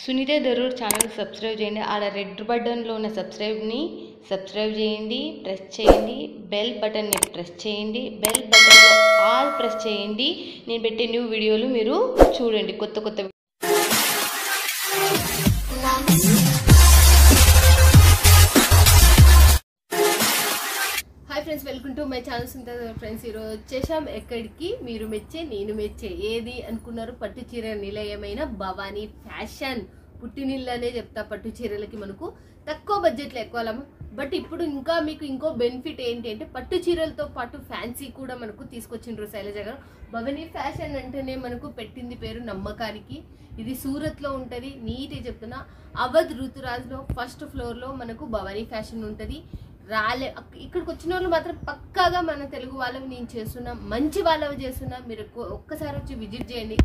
Sunitha Darur channel subscribe చేయండి. ఆడ red బటన్లో ఉన్న సబ్స్క్రైబ్ని సబ్స్క్రైబ్ చేయండి, ప్రెస్ చేయండి. బెల్ బటన్ని ప్రెస్ చేయండి. బెల్ బటన్లో ఆల్ ప్రెస్ చేయండి. నేను పెట్టే న్యూ వీడియోలు మీరు చూడండి. కొత్త కొత్త hi friends, welcome to my channel Sunitha Darur. Friends, ఈరోజు వచ్చేసాం ఎక్కడికి, మీరు మెచ్చే నేను మెచ్చే ఏది అనుకున్నారు, పట్టు చీర నిలయమైన భవానీ ఫ్యాషన్. పుట్టినిల్లనే చెప్తా, పట్టు చీరలకి మనకు తక్కువ బడ్జెట్లో ఎక్కువ. బట్ ఇప్పుడు ఇంకా మీకు ఇంకో బెనిఫిట్ ఏంటి అంటే, పట్టు చీరలతో పాటు ఫ్యాన్సీ కూడా మనకు తీసుకొచ్చిండ్రు శైలజ గారు. భవానీ ఫ్యాషన్ అంటేనే మనకు పెట్టింది పేరు నమ్మకానికి. ఇది సూరత్లో ఉంటుంది. నీట్గా చెప్తున్నా, అవధ్ ఋతురాజ్లో ఫస్ట్ ఫ్లోర్లో మనకు భవానీ ఫ్యాషన్ ఉంటుంది. ఇక్కడికి వచ్చిన వాళ్ళు మాత్రం పక్కాగా మన తెలుగు వాళ్ళవి నేను చేస్తున్నా, మంచి వాళ్ళవి చేస్తున్నా. మీరు ఒక్కసారి వచ్చి విజిట్ చేయండి.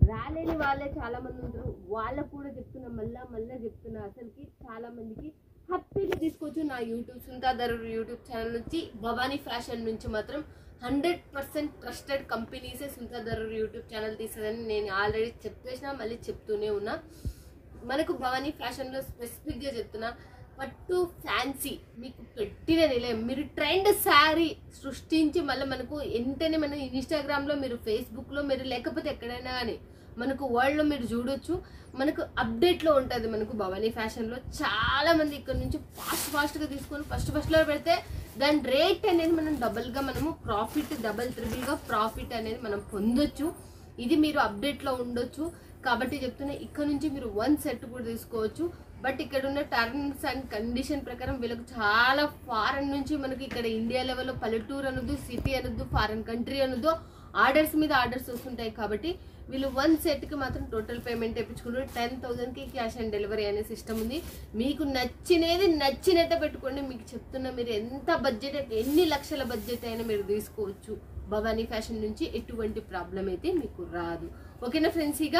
రాలేని వాళ్ళే చాలా మంది ఉంటారు, వాళ్ళకు కూడా చెప్తున్నా, మళ్ళా చెప్తున్నా. అసలుకి చాలా మందికి హ్యాపీగా తీసుకోవచ్చు. నా YouTube Sunitha Darur YouTube channel నుంచి, భవానీ ఫ్యాషన్ నుంచి మాత్రం 100% ట్రస్టెడ్ కంపెనీసే సునీత దరూర్ యూట్యూబ్ ఛానల్ తీస్తుందని నేను ఆల్రెడీ చెప్పేసినా, మళ్ళీ చెప్తూనే ఉన్నా. మనకు భవానీ ఫ్యాషన్లో స్పెసిఫిక్గా చెప్తున్నా, పట్టు ఫ్యాన్సీ మీకు పెట్టిన నిలయం. మీరు ట్రెండ్ శారీ సృష్టించి మళ్ళీ మనకు వెంటనే మన ఇన్స్టాగ్రామ్లో, మీరు ఫేస్బుక్లో, మీరు లేకపోతే ఎక్కడైనా కానీ మనకు వరల్డ్లో మీరు చూడొచ్చు. మనకు అప్డేట్లో ఉంటుంది. మనకు భవానీ ఫ్యాషన్లో చాలామంది ఇక్కడ నుంచి ఫాస్ట్గా తీసుకొని ఫస్ట్లో పెడితే దాని రేట్ అనేది మనం డబుల్గా మనము ప్రాఫిట్, త్రిబుల్గా ప్రాఫిట్ అనేది మనం పొందొచ్చు. ఇది మీరు అప్డేట్లో ఉండొచ్చు. కాబట్టి చెప్తున్నా, ఇక్కడ నుంచి మీరు 1 సెట్ కూడా తీసుకోవచ్చు. బట్ ఇక్కడ ఉన్న టర్మ్స్ అండ్ కండిషన్ ప్రకారం వీళ్ళకి చాలా ఫారెన్ నుంచి మనకి ఇక్కడ ఇండియా లెవెల్లో పల్లెటూరు అనొద్దు, సిటీ అనొద్దు, ఫారెన్ కంట్రీ అనొద్దు, ఆర్డర్స్ మీద ఆర్డర్స్ వస్తుంటాయి. కాబట్టి వీళ్ళు 1 సెట్కి మాత్రం టోటల్ పేమెంట్ తెప్పించుకుంటారు. 10,000కి క్యాష్ ఆన్ డెలివరీ అనే సిస్టమ్ ఉంది. మీకు నచ్చినట్టే పెట్టుకోండి. మీకు చెప్తున్నా, మీరు ఎంత బడ్జెట్, ఎన్ని లక్షల బడ్జెట్ అయినా మీరు తీసుకోవచ్చు. భవానీ ఫ్యాషన్ నుంచి ఎటువంటి ప్రాబ్లం అయితే మీకు రాదు. ఓకేనా ఫ్రెండ్స్? ఇక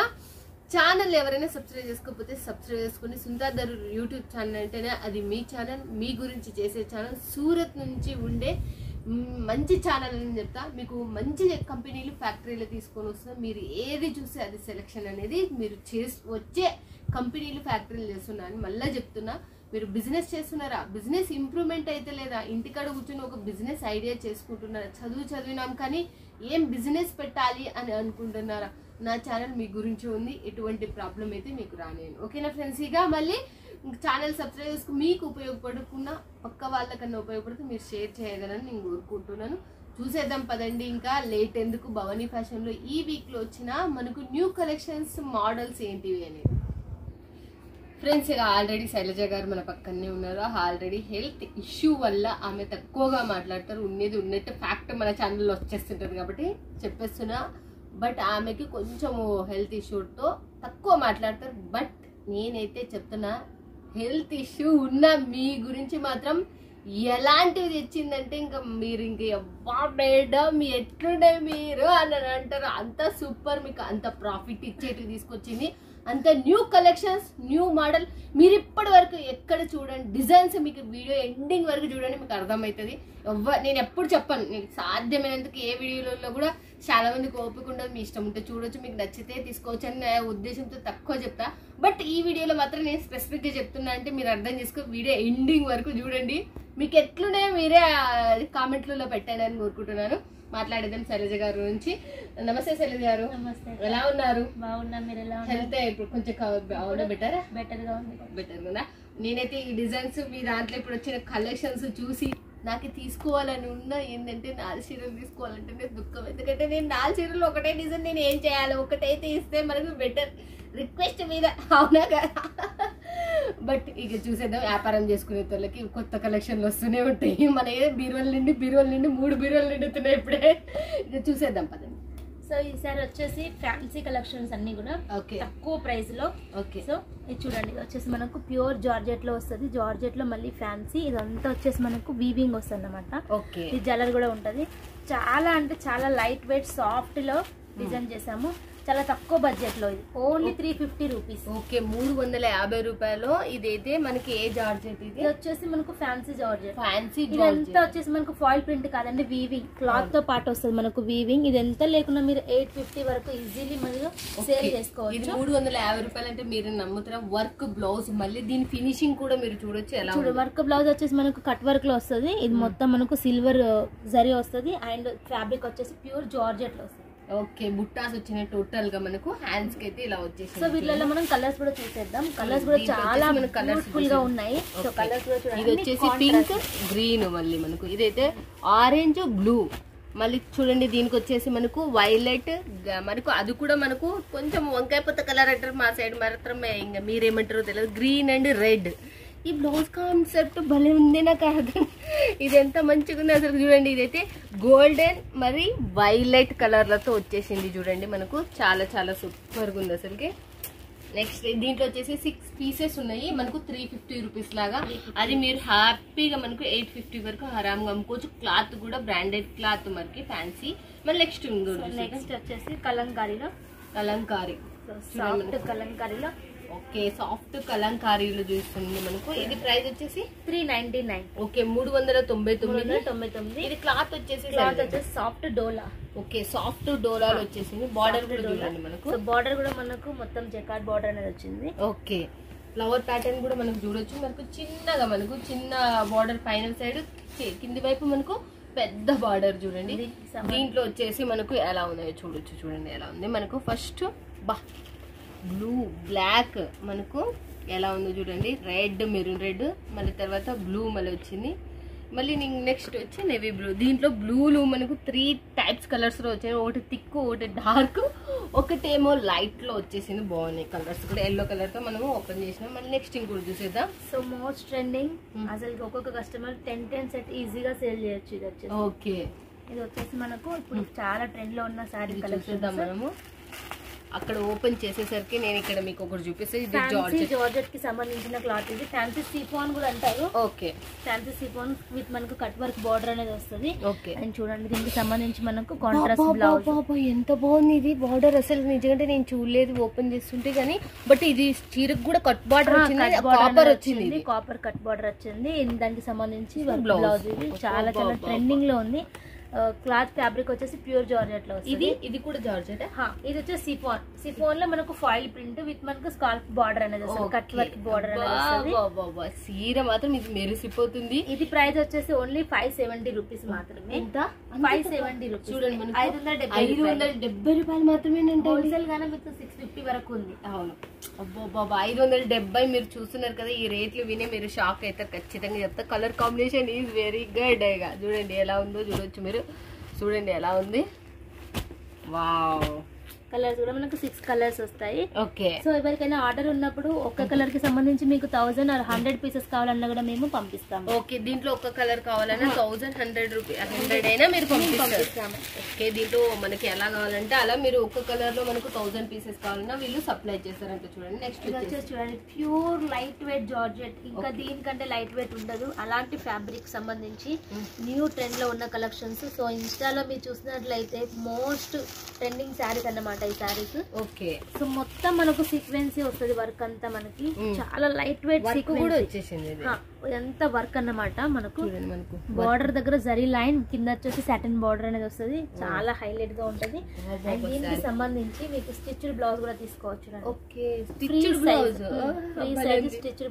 ఛానల్ ఎవరైనా సబ్స్క్రైబ్ చేసుకోకపోతే సబ్స్క్రైబ్ చేసుకుని. సునీత దరూర్ యూట్యూబ్ ఛానల్ అంటేనే అది మీ ఛానల్, మీ గురించి చేసే ఛానల్, సూరత్ నుంచి ఉండే మంచి ఛానల్ అని చెప్తా. మీకు మంచి కంపెనీలు, ఫ్యాక్టరీలు తీసుకొని వస్తున్నా. మీరు ఏది చూస్తే అది సెలెక్షన్ అనేది మీరు వచ్చే కంపెనీలు, ఫ్యాక్టరీలు చేస్తున్నా అని మళ్ళీ చెప్తున్నా. మీరు బిజినెస్ చేస్తున్నారా, బిజినెస్ ఇంప్రూవ్మెంట్ అయితే లేదా, ఇంటికాడ కూర్చొని ఒక బిజినెస్ ఐడియా చేసుకుంటున్నారా, చదివినాం కానీ ఏం బిజినెస్ పెట్టాలి అని అనుకుంటున్నారా, నా ఛానల్ మీ గురించి ఉంది. ఎటువంటి ప్రాబ్లం అయితే మీకు రానేను. ఓకేనా ఫ్రెండ్స్? ఇక మళ్ళీ ఛానల్ సబ్స్క్రైబ్ చేసుకుని మీకు ఉపయోగపడకుండా పక్క వాళ్ళకన్నా ఉపయోగపడితే మీరు షేర్ చేయగలని నేను కోరుకుంటున్నాను. చూసేద్దాం పదండి, ఇంకా లేట్ ఎందుకు. భవానీ ఫ్యాషన్లో ఈ వీక్లో వచ్చిన మనకు న్యూ కలెక్షన్స్, మోడల్స్ ఏంటివి అనేది. ఫ్రెండ్స్, ఇక ఆల్రెడీ శైలజ గారు మన పక్కనే ఉన్నారు. ఆల్రెడీ హెల్త్ ఇష్యూ వల్ల ఆమె తక్కువగా మాట్లాడతారు. ఉన్నట్టు ఫ్యాక్ట్ మన ఛానల్లో వచ్చేస్తుంటుంది కాబట్టి చెప్పేస్తున్నా. బట్ ఆమెకి కొంచెము హెల్త్ ఇష్యూతో తక్కువ మాట్లాడతారు. బట్ నేనైతే చెప్తున్నా, హెల్త్ ఇష్యూ ఉన్న మీ గురించి మాత్రం ఎలాంటివి తెచ్చిందంటే ఇంకా మీరు మేడం ఎట్లుండే మీరు అని అంటారు. అంత సూపర్, మీకు అంత ప్రాఫిట్ ఇచ్చేటివి తీసుకొచ్చింది. అంత న్యూ కలెక్షన్స్, న్యూ మోడల్. మీరు ఇప్పటి వరకు ఎక్కడ చూడండి, డిజైన్స్ మీకు వీడియో ఎండింగ్ వరకు చూడండి, మీకు అర్థమవుతుంది. నేను ఎప్పుడు చెప్పాను, నేను సాధ్యమైనందుకు ఏ వీడియోలలో కూడా చాలా మందికి ఓపిక ఉండదు. మీ ఇష్టం ఉంటే చూడొచ్చు, మీకు నచ్చితే తీసుకోవచ్చు అని నా ఉద్దేశంతో తక్కువ చెప్తా. బట్ ఈ వీడియోలో మాత్రం నేను స్పెసిఫిక్గా చెప్తున్నా అంటే మీరు అర్థం చేసుకో. వీడియో ఎండింగ్ వరకు చూడండి. మీకు ఎట్లున్నాయో మీరే కామెంట్లలో పెట్టండి అని కోరుకుంటున్నాను. మాట్లాడేద్దాం శైలజ గారి గురించి. నమస్తే శైలజ గారు. నమస్తే. ఎలా ఉన్నారు? బాగున్నా, మీరు ఎలా ఉన్నారు? హెల్త్ ఇప్పుడు కొంచెం బెటర్ గా ఉంది. బెటర్ కదా. నేనైతే ఈ డిజైన్స్ మీ దాంట్లో ఇప్పుడు వచ్చిన కలెక్షన్స్ చూసి నాకు తీసుకోవాలని ఉన్నా. ఏంటంటే 4 చీరలు తీసుకోవాలంటే నేను దుఃఖం. ఎందుకంటే నేను 4 చీరలు ఒకటే డిజైన్, నేను ఏం చేయాలి, ఒకటైతే ఇస్తే మనకు బెటర్. రిక్వెస్ట్ మీద, అవునా కదా. బట్ ఇక చూసేద్దాం. వ్యాపారం చేసుకునే వాళ్ళకి కొత్త కలెక్షన్లు వస్తూనే ఉంటాయి. మన ఏదో బీరువాల నుండి 3 బీరువాలు నిండుతున్నాయి ఇప్పుడే. ఇక చూసేద్దాం పదండి. సో ఈసారి వచ్చేసి ఫ్యాన్సీ కలెక్షన్స్ అన్ని కూడా తక్కువ ప్రైస్ లో. సో ఇది చూడండి, ఇది వచ్చేసి మనకు ప్యూర్ జార్జెట్ లో వస్తుంది. జార్జెట్ లో మళ్ళీ ఫ్యాన్సీ, ఇదంతా వచ్చేసి మనకు వీవింగ్ వస్తుంది అనమాట. ఈ జలర్ కూడా ఉంటది. చాలా అంటే చాలా లైట్ వెయిట్ సాఫ్ట్ లో డిజైన్ చేసాము. చాలా తక్కువ బడ్జెట్ లో ఇది ఓన్లీ 350 రూపీస్. ఓకే 350 రూపాయలు. ఇదైతే మనకి ఏ జార్జెట్? ఇది వచ్చేసి మనకు ఫ్యాన్సీ జార్జెట్. ఫ్యాన్సీ ఇదంతా వచ్చేసి మనకు ఫాయిల్ ప్రింట్ కాదండి, వీవింగ్ క్లాత్ తో పాటు వస్తుంది మనకు వీవింగ్. ఇది ఎంత లేకుండా మీరు 850 వరకు ఈజీలీ మీరు సేల్ చేసుకోవచ్చు. ఇది 350 రూపాయలు అంటే మీరు నమ్ముతారా? వర్క్ బ్లౌజ్, మళ్ళీ దీని ఫినిషింగ్ కూడా మీరు చూడొచ్చు ఎలా. వర్క్ బ్లౌజ్ వచ్చేసి మనకు కట్ వర్క్ లో వస్తుంది. ఇది మొత్తం మనకు సిల్వర్ జరీ వస్తుంది అండ్ ఫ్యాబ్రిక్ వచ్చేసి ప్యూర్ జార్జెట్ లో వస్తుంది. ఓకే బుట్టాస్ వచ్చినాయి టోటల్ గా మనకు హ్యాండ్స్ కి అయితే ఇలా వచ్చేసి. సో వీటిలో మనం కలర్స్ కూడా చూసేద్దాం. కలర్స్ కూడా చాలా బ్యూటిఫుల్ గా ఉన్నాయి. సో కలర్స్ కూడా చూడండి. ఇది వచ్చేసి పింక్, గ్రీన్, మళ్ళీ మనకు ఇదైతే ఆరెంజ్, బ్లూ, మళ్ళీ చూడండి దీనికి వచ్చేసి మనకు వైలెట్, మనకు అది కూడా మనకు కొంచెం వంకాయ పొత్త కలర్ అంటారు మా సైడ్ మాత్రమే, ఇంకా మీరేమంటారో తెలియదు. Green and red. ఈ బ్లౌజ్ కాన్సెప్ట్ భలే ఉంది నాకు అర్థం. ఇది ఎంత మంచిగా ఉంది అసలు చూడండి. ఇదైతే గోల్డెన్ మరి వైలెట్ కలర్లతో వచ్చేసింది చూడండి మనకు. చాలా చాలా సూపర్గా ఉంది అసలుకి. నెక్స్ట్ దీంట్లో వచ్చేసి 6 పీసెస్ ఉన్నాయి మనకు 350 రూపీస్ లాగా. అది మీరు హ్యాపీగా మనకు 850 వరకు ఆరాంగా అమ్ముకోవచ్చు. క్లాత్ కూడా బ్రాండెడ్ క్లాత్ మనకి ఫ్యాన్సీ. మళ్ళీ నెక్స్ట్ వచ్చేసి కలంకారీలో సాఫ్ట్ కలంకారీలో. ఓకే సాఫ్ట్ కలంకారీలు చూస్తుంది మనకు. ఇది ప్రైస్ వచ్చేసి 399. ఓకే 399. ఇది క్లాత్ వచ్చేసి సాఫ్ట్ డోలా. ఓకే సాఫ్ట్ డోలాలు వచ్చేసింది. బార్డర్ కూడా చూడండి మనకు. బార్డర్ కూడా మనకు మొత్తం జకార్డ్ బార్డర్ అనేది వచ్చింది. ఓకే ఫ్లవర్ ప్యాటర్న్ కూడా మనకు చూడొచ్చు. మనకు చిన్నగా మనకు చిన్న బార్డర్ పైన సైడ్, కింది వైపు మనకు పెద్ద బార్డర్ చూడండి. దీంట్లో వచ్చేసి మనకు ఎలా ఉన్నాయో చూడొచ్చు. చూడండి ఎలా ఉంది మనకు. ఫస్ట్ బ్లూ బ్లాక్ మనకు ఎలా ఉందో చూడండి. రెడ్, మెరూన్ రెడ్, మళ్ళీ తర్వాత బ్లూ మళ్ళీ వచ్చింది. మళ్ళీ నెక్స్ట్ వచ్చి నేవీ బ్లూ. దీంట్లో బ్లూలు మనకు 3 టైప్స్ కలర్స్ లో వచ్చాయి. ఒకటి థిక్, ఒకటి డార్క్, ఒకటేమో లైట్ లో వచ్చేసింది. బాగున్నాయి కలర్స్ కూడా. ఎల్లో కలర్ తో మనం ఓపెన్ చేసినాం. మళ్ళీ నెక్స్ట్ ఇంకోటి చూసేద్దాం. సో మోస్ట్ ట్రెండింగ్ అసలు ఒక్కొక్క కస్టమర్ 10 సెట్ ఈజీగా సేల్ చేయొచ్చు. ఇది వచ్చేసి ఓకే ఇది వచ్చేసి మనకు ఇప్పుడు చాలా ట్రెండ్ లో ఉన్న సారీ కలెక్షన్ మనము. అక్కడ ఓపెన్ చేసేసరికి నేను ఇక్కడ మీకు ఒకటి చూపిస్తే ఇది జార్జెట్ కి సంబంధించిన క్లాత్. ఇది ఫ్యాన్సీ సిఫాన్ కూడా అంటారు. ఓకే ఫ్యాన్సీ సిఫాన్ విత్ మనకు కట్ వర్క్ బార్డర్ అనేది వస్తుంది. ఓకే అండ్ చూడండి దీనికి సంబంధించి మనకు కాంట్రాస్ట్ బ్లౌజ్. ఎంత బాగుంది ఇది బార్డర్. అసలు నిజంగా నేను చూడలేదు ఓపెన్ చేస్తుంటే కానీ. బట్ ఇది చీరకు కూడా కట్ బార్డర్ వచ్చింది, కాపర్ వచ్చింది, కాపర్ కట్ బార్డర్ వచ్చింది. దానికి సంబంధించి బ్లౌజ్. ఇది చాలా చాలా ట్రెండింగ్ లో ఉంది. క్లాత్ ఫ్యాబ్రిక్ వచ్చేసి ప్యూర్ జార్జెట్ లో వస్తుంది. ఇది కూడా జార్జెట్. ఇది వచ్చేసి సిఫాన్. సిఫాన్ లో మనకు ఫాయిల్ ప్రింట్ విత్ మనకు స్కార్ఫ్ బార్డర్ అనేది వస్తుంది, కట్ వర్క్ బార్డర్ అనేది వస్తుంది. సీర మాత్రం ఇది మెరిసిపోతుంది. ఇది ప్రైస్ వచ్చేసి ఓన్లీ 570 రూపీస్ మాత్రమే. 570 రూపీస్ చూడండి. 570 రూపాయలు మాత్రమే. హోల్సేల్ గానే మీకు 650 వరకు ఉంది. అవును అబ్బో 570. మీరు చూస్తున్నారు కదా, ఈ రేట్లు వినే మీరు షాక్ అవుతారు ఖచ్చితంగా చెప్తా. Colour combination is very good. చూడండి ఎలా ఉందో చూడొచ్చు మీరు. చూడండి ఎలా ఉంది. వావ్ కలర్స్ కూడా మనకు 6 కలర్స్ వస్తాయి. ఓకే సో ఎవరికైనా ఆర్డర్ ఉన్నప్పుడు ఒక్క కలర్ కి సంబంధించి మీకు 1000 or 100 పీసెస్ కావాలన్నా కూడా మేము పంపిస్తాము. ఓకే దీంట్లో ఒక్క కలర్ కావాలన్నా 1100 రూపీస్ 100 అయినా మీరు పంపిస్తాము. ఓకే దీంట్లో మనకి ఎలా కావాలంటే అలా మీరు ఒక్క కలర్ లో మనకు 1000 పీసెస్ కావాలన్నా వీళ్ళు సప్లై చేస్తారంట. చూడండి నెక్స్ట్ వచ్చేసి చూడండి ప్యూర్ లైట్ వెయిట్ జార్జెట్. ఇంకా దీనికంటే లైట్ వెయిట్ ఉండదు. అలాంటి ఫ్యాబ్రిక్ సంబంధించి న్యూ ట్రెండ్ లో ఉన్న కలెక్షన్స్. సో ఇన్స్టాలో మీరు చూసినట్లయితే మోస్ట్ ట్రెండింగ్ శారీస్ అన్నమాట ఈ శారీస్. ఓకే సో మొత్తం మనకు సీక్వెన్సీ వస్తుంది. వర్క్ అంతా మనకి చాలా లైట్ వెయిట్ సీక్వెన్స్ వచ్చేసింది. ఎంత వర్క్ అన్నమాట. మనకు బార్డర్ దగ్గర జరీ లైన్, కింద వచ్చేసి సాటిన్ బార్డర్ అనేది వస్తుంది. చాలా హైలైట్ గా ఉంటది. అండ్ దీనికి సంబంధించి మీకు స్టిచ్డ్ బ్లౌజ్ కూడా తీసుకోవచ్చు. ఓకే స్టిచ్డ్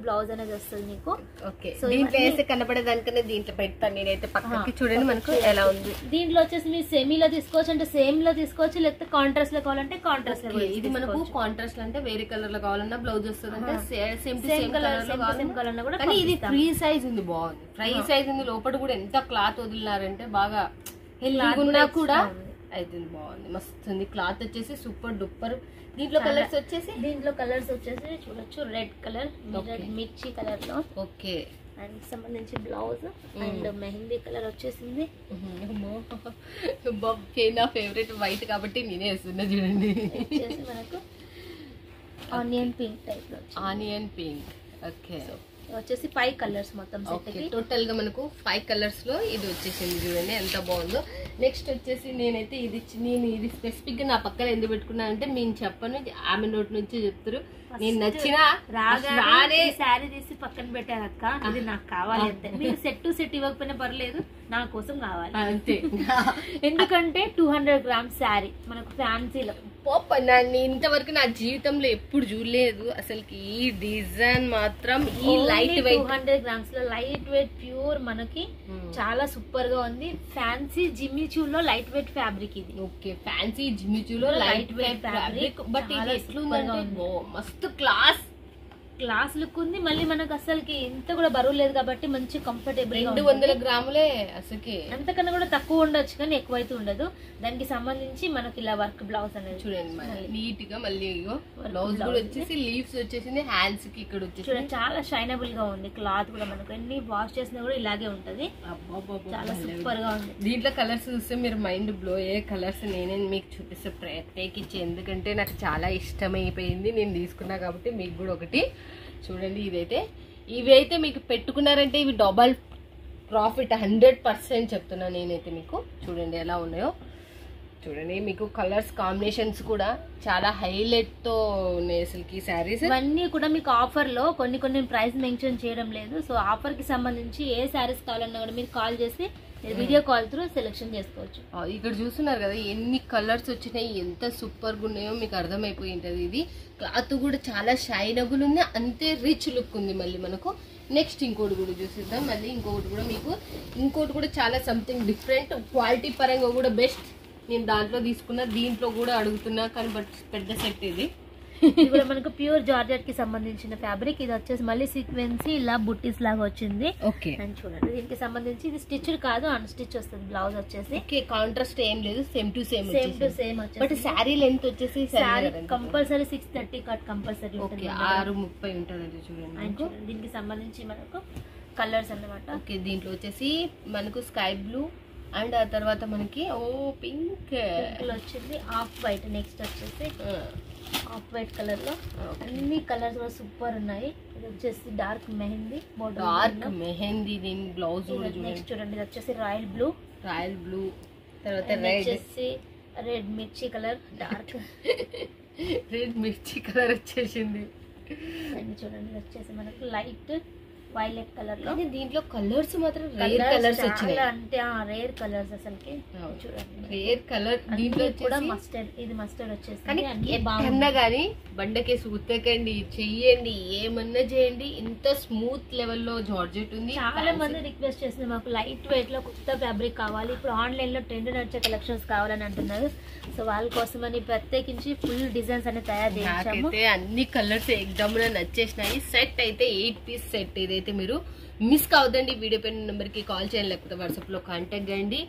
బ్లౌజ్ అనేది వస్తుంది మీకు. ఓకే దీంట్లో వేస్తే కనపడే దానికన్నా దీంట్లో పెడతాను నేనైతే పక్కకి. చూడండి మనకు ఎలా ఉంది. దీంట్లో వచ్చేసి మీరు సెమీలో తీసుకోవచ్చు, అంటే సేమ్ లో తీసుకోవచ్చు, లేకపోతే కాంట్రాస్ట్ లో కావాలంటే కాంట్రాస్ట్ లో. ఇది మనకు కాంట్రాస్ట్ అంటే వేరే కలర్ లో కావాలన్నా బ్లౌజ్ వస్తుంది, అంటే సేమ్ కలర్ లో కూడా. కానీ ఇది ఫ్రీ సైజ్ ఉంది. బాగుంది ఫ్రీ సైజ్ ఉంది. లోపల కూడా ఎంత క్లాత్ వదిలినారంటే బాగా హెల్దీగా కూడా అవుతుంది. బాగుంది మస్తు ఉంది. క్లాత్ వచ్చేసి సూపర్ డూపర్. దీంట్లో కలర్స్ వచ్చేసి చూడొచ్చు. రెడ్ కలర్, మిర్చి కలర్ లో. ఓకే అండ్ సంబంధించి బ్లౌజ్ అండ్ మెహందీ కలర్ వచ్చేసింది. నా ఫేవరెట్ వైట్ కాబట్టి నేనే వేస్తున్నా. చూడండి మనకు ఆనియన్ పింక్ టైప్ లో. Onion pink. ఓకే వచ్చేసి 5 కలర్స్ మొత్తం సెట్ కి. టోటల్ గా మనకు 5 కలర్స్ లో ఇది వచ్చేసింది. చూడండి ఎంత బాగుందో. నెక్స్ట్ వచ్చేసి నేనైతే ఇది స్పెసిఫిక్ గా నా పక్కన ఎందుకు పెట్టుకున్నా అంటే నేను చెప్పను, ఆమె నోటి నుంచి చెప్తారు. నేను నచ్చిన రాగానే శారీ తీసి పక్కన పెట్టారు అక్క, ఇది నాకు కావాలి అంతే. మీరు సెట్ ఇవ్వకపోయినా పర్లేదు, నా కోసం కావాలి అంతే. ఎందుకంటే 200 గ్రామ్స్ శారీ మనకు ఫ్యాన్సీలో ఇంతవరకు నా జీవితంలో ఎప్పుడు చూడలేదు అసలుకి. ఈ డిజైన్ మాత్రం ఈ లైట్ వెయిట్ 200 గ్రామ్స్ లో లైట్ వెయిట్ ప్యూర్ మనకి చాలా సూపర్ గా ఉంది. ఫ్యాన్సీ జిమ్మిచూలో లైట్ వెయిట్ ఫ్యాబ్రిక్ ఇది. ఓకే, ఫ్యాన్సీ జిమ్మిచూలో లైట్ వెయిట్ ఫ్యాబ్రిక్. బట్ ఇది ఎట్లుందంటే మస్తు క్లాస్ లుక్ ఉంది. మళ్ళీ మనకు అసలుకి ఇంత కూడా బరువు లేదు కాబట్టి మంచి కంఫర్టబుల్. 200 గ్రాములే అసలుకి, అంతకన్నా కూడా తక్కువ ఉండొచ్చు కానీ ఎక్కువైతే ఉండదు. దానికి సంబంధించి మనకి ఇలా వర్క్ బ్లౌజ్ అనేది చూడండి నీట్ గా. మళ్ళీ బ్లౌజ్ కూడా వచ్చేసి లీవ్స్ వచ్చేసింది, హ్యాండ్స్ కి ఇక్కడ వచ్చేసి చూడండి చాలా షైనబుల్ గా ఉంది. క్లాత్ కూడా మనకు ఎన్ని వాష్ చేసినా కూడా ఇలాగే ఉంటది. చాలా సూపర్ గా ఉంది. దీంట్లో కలర్స్ చూస్తే మీరు మైండ్ బ్లో. ఏ కలర్స్ నేనే మీకు చూపిస్తే ప్రత్యేకించి, ఎందుకంటే నాకు చాలా ఇష్టమైపోయింది. నేను తీసుకున్నా కాబట్టి మీకు కూడా ఒకటి చూడండి. ఇవి అయితే మీకు పెట్టుకున్నారంటే ఇవి డబల్ ప్రాఫిట్ 100% చెప్తున్నా నేనైతే మీకు. చూడండి ఎలా ఉన్నాయో చూడండి. మీకు కలర్స్ కాంబినేషన్స్ కూడా చాలా హైలైట్ తో ఉన్నాయి అసలుకి శారీస్. ఇవన్నీ కూడా మీకు ఆఫర్ లో కొన్ని ప్రైస్ మెన్షన్ చేయడం లేదు. సో ఆఫర్ కి సంబంధించి ఏ శారీస్ కావాలన్నా కూడా మీరు కాల్ చేసి వీడియో కాల్ త్రూ సెలెక్షన్ చేసుకోవచ్చు. ఇక్కడ చూస్తున్నారు కదా ఎన్ని కలర్స్ వచ్చినాయి, ఎంత సూపర్ గా ఉన్నాయో మీకు అర్థమైపోయి ఉంటది. ఇది క్లాత్ కూడా చాలా షైనబుల్ ఉంది, అంతే రిచ్ లుక్ ఉంది. మళ్ళీ మనకు నెక్స్ట్ ఇంకోటి కూడా చూసిద్దాం. మళ్ళీ ఇంకోటి కూడా చాలా సంథింగ్ డిఫరెంట్, క్వాలిటీ పరంగా కూడా బెస్ట్. నేను దాంట్లో తీసుకున్నా, దీంట్లో కూడా అడుగుతున్నా కానీ బట్ పెద్ద సెట్ ఇది. ఇది కూడా మనకు ప్యూర్ జార్జెట్ కి సంబంధించిన ఫ్యాబ్రిక్. ఇది వచ్చేసి మళ్ళీ సీక్వెన్సీ ఇలా బుట్టీస్ లాగా వచ్చింది. ఓకే, అండ్ చూడండి దీనికి సంబంధించి ఇది స్టిచ్డ్ కాదు, అన్ స్టిచ్ వస్తుంది బ్లౌజ్ వచ్చేసి. ఓకే, కాంట్రాస్ట్ ఏం లేదు, సేమ్ టు సేమ్ వచ్చేసి. బట్ శారీ లెంత్ వచ్చేసి కంపల్సరీ 630 కట్ కంపల్సరీ. 6:30 ఉంటుంది. చూడండి దీనికి సంబంధించి మనకు కలర్స్ అన్నమాట. ఓకే, దీంట్లో వచ్చేసి మనకు స్కై బ్లూ అండ్ ఆ తర్వాత మనకి పింక్ వచ్చింది, ఆఫ్ వైట్. నెక్స్ట్ వచ్చేసి ఆఫ్ వైట్ కలర్ లో అన్ని కలర్స్ కూడా సూపర్ ఉన్నాయి. ఇది వచ్చేసి డార్క్ మెహందీ. దీని బ్లౌజ్ నెక్స్ట్ చూడండి ఇది వచ్చేసి రాయల్ బ్లూ. తర్వాత వచ్చేసి రెడ్ మిర్చి కలర్, డార్క్ రెడ్ మిర్చి కలర్ వచ్చేసింది. అండ్ చూడండి వచ్చేసి మనకు లైట్ వైలెట్ కలర్ లో. దీంట్లో కలర్స్ మాత్రం రేర్ కలర్స్ వచ్చినాయి, అంటే రేర్ కలర్స్ అసలుకి. చూడండి రేర్ కలర్. దీంట్లో కూడా మస్టర్డ్, ఇది మస్టర్డ్ వచ్చేసి. కానీ బండకేసి ఉత్తకండి, చెయ్యండి, ఏమన్నా చేయండి, ఇంత స్మూత్ లెవెల్లో జార్జెట్ ఉంది. చాలా మంది రిక్వెస్ట్ చేస్తున్నారు మాకు లైట్ వెయిట్ లో కొత్త ఫ్యాబ్రిక్ కావాలి, ఇప్పుడు ఆన్లైన్ లో ట్రెండ్ నడిచే కలెక్షన్స్ కావాలని అంటున్నారు. సో వాళ్ళ కోసమని ప్రత్యేకించి ఫుల్ డిజైన్స్ అనేది తయారు చేయించాము. అన్ని కలర్స్ ఎగ్జామ్ నచ్చేసినాయి. సెట్ అయితే 8 పీస్ సెట్. ఇదైతే మీరు మిస్ కావద్దండి. వీడియో పైన నెంబర్ కి కాల్ చేయండి, లేకపోతే వాట్సాప్ లో కాంటాక్ట్ చేయండి.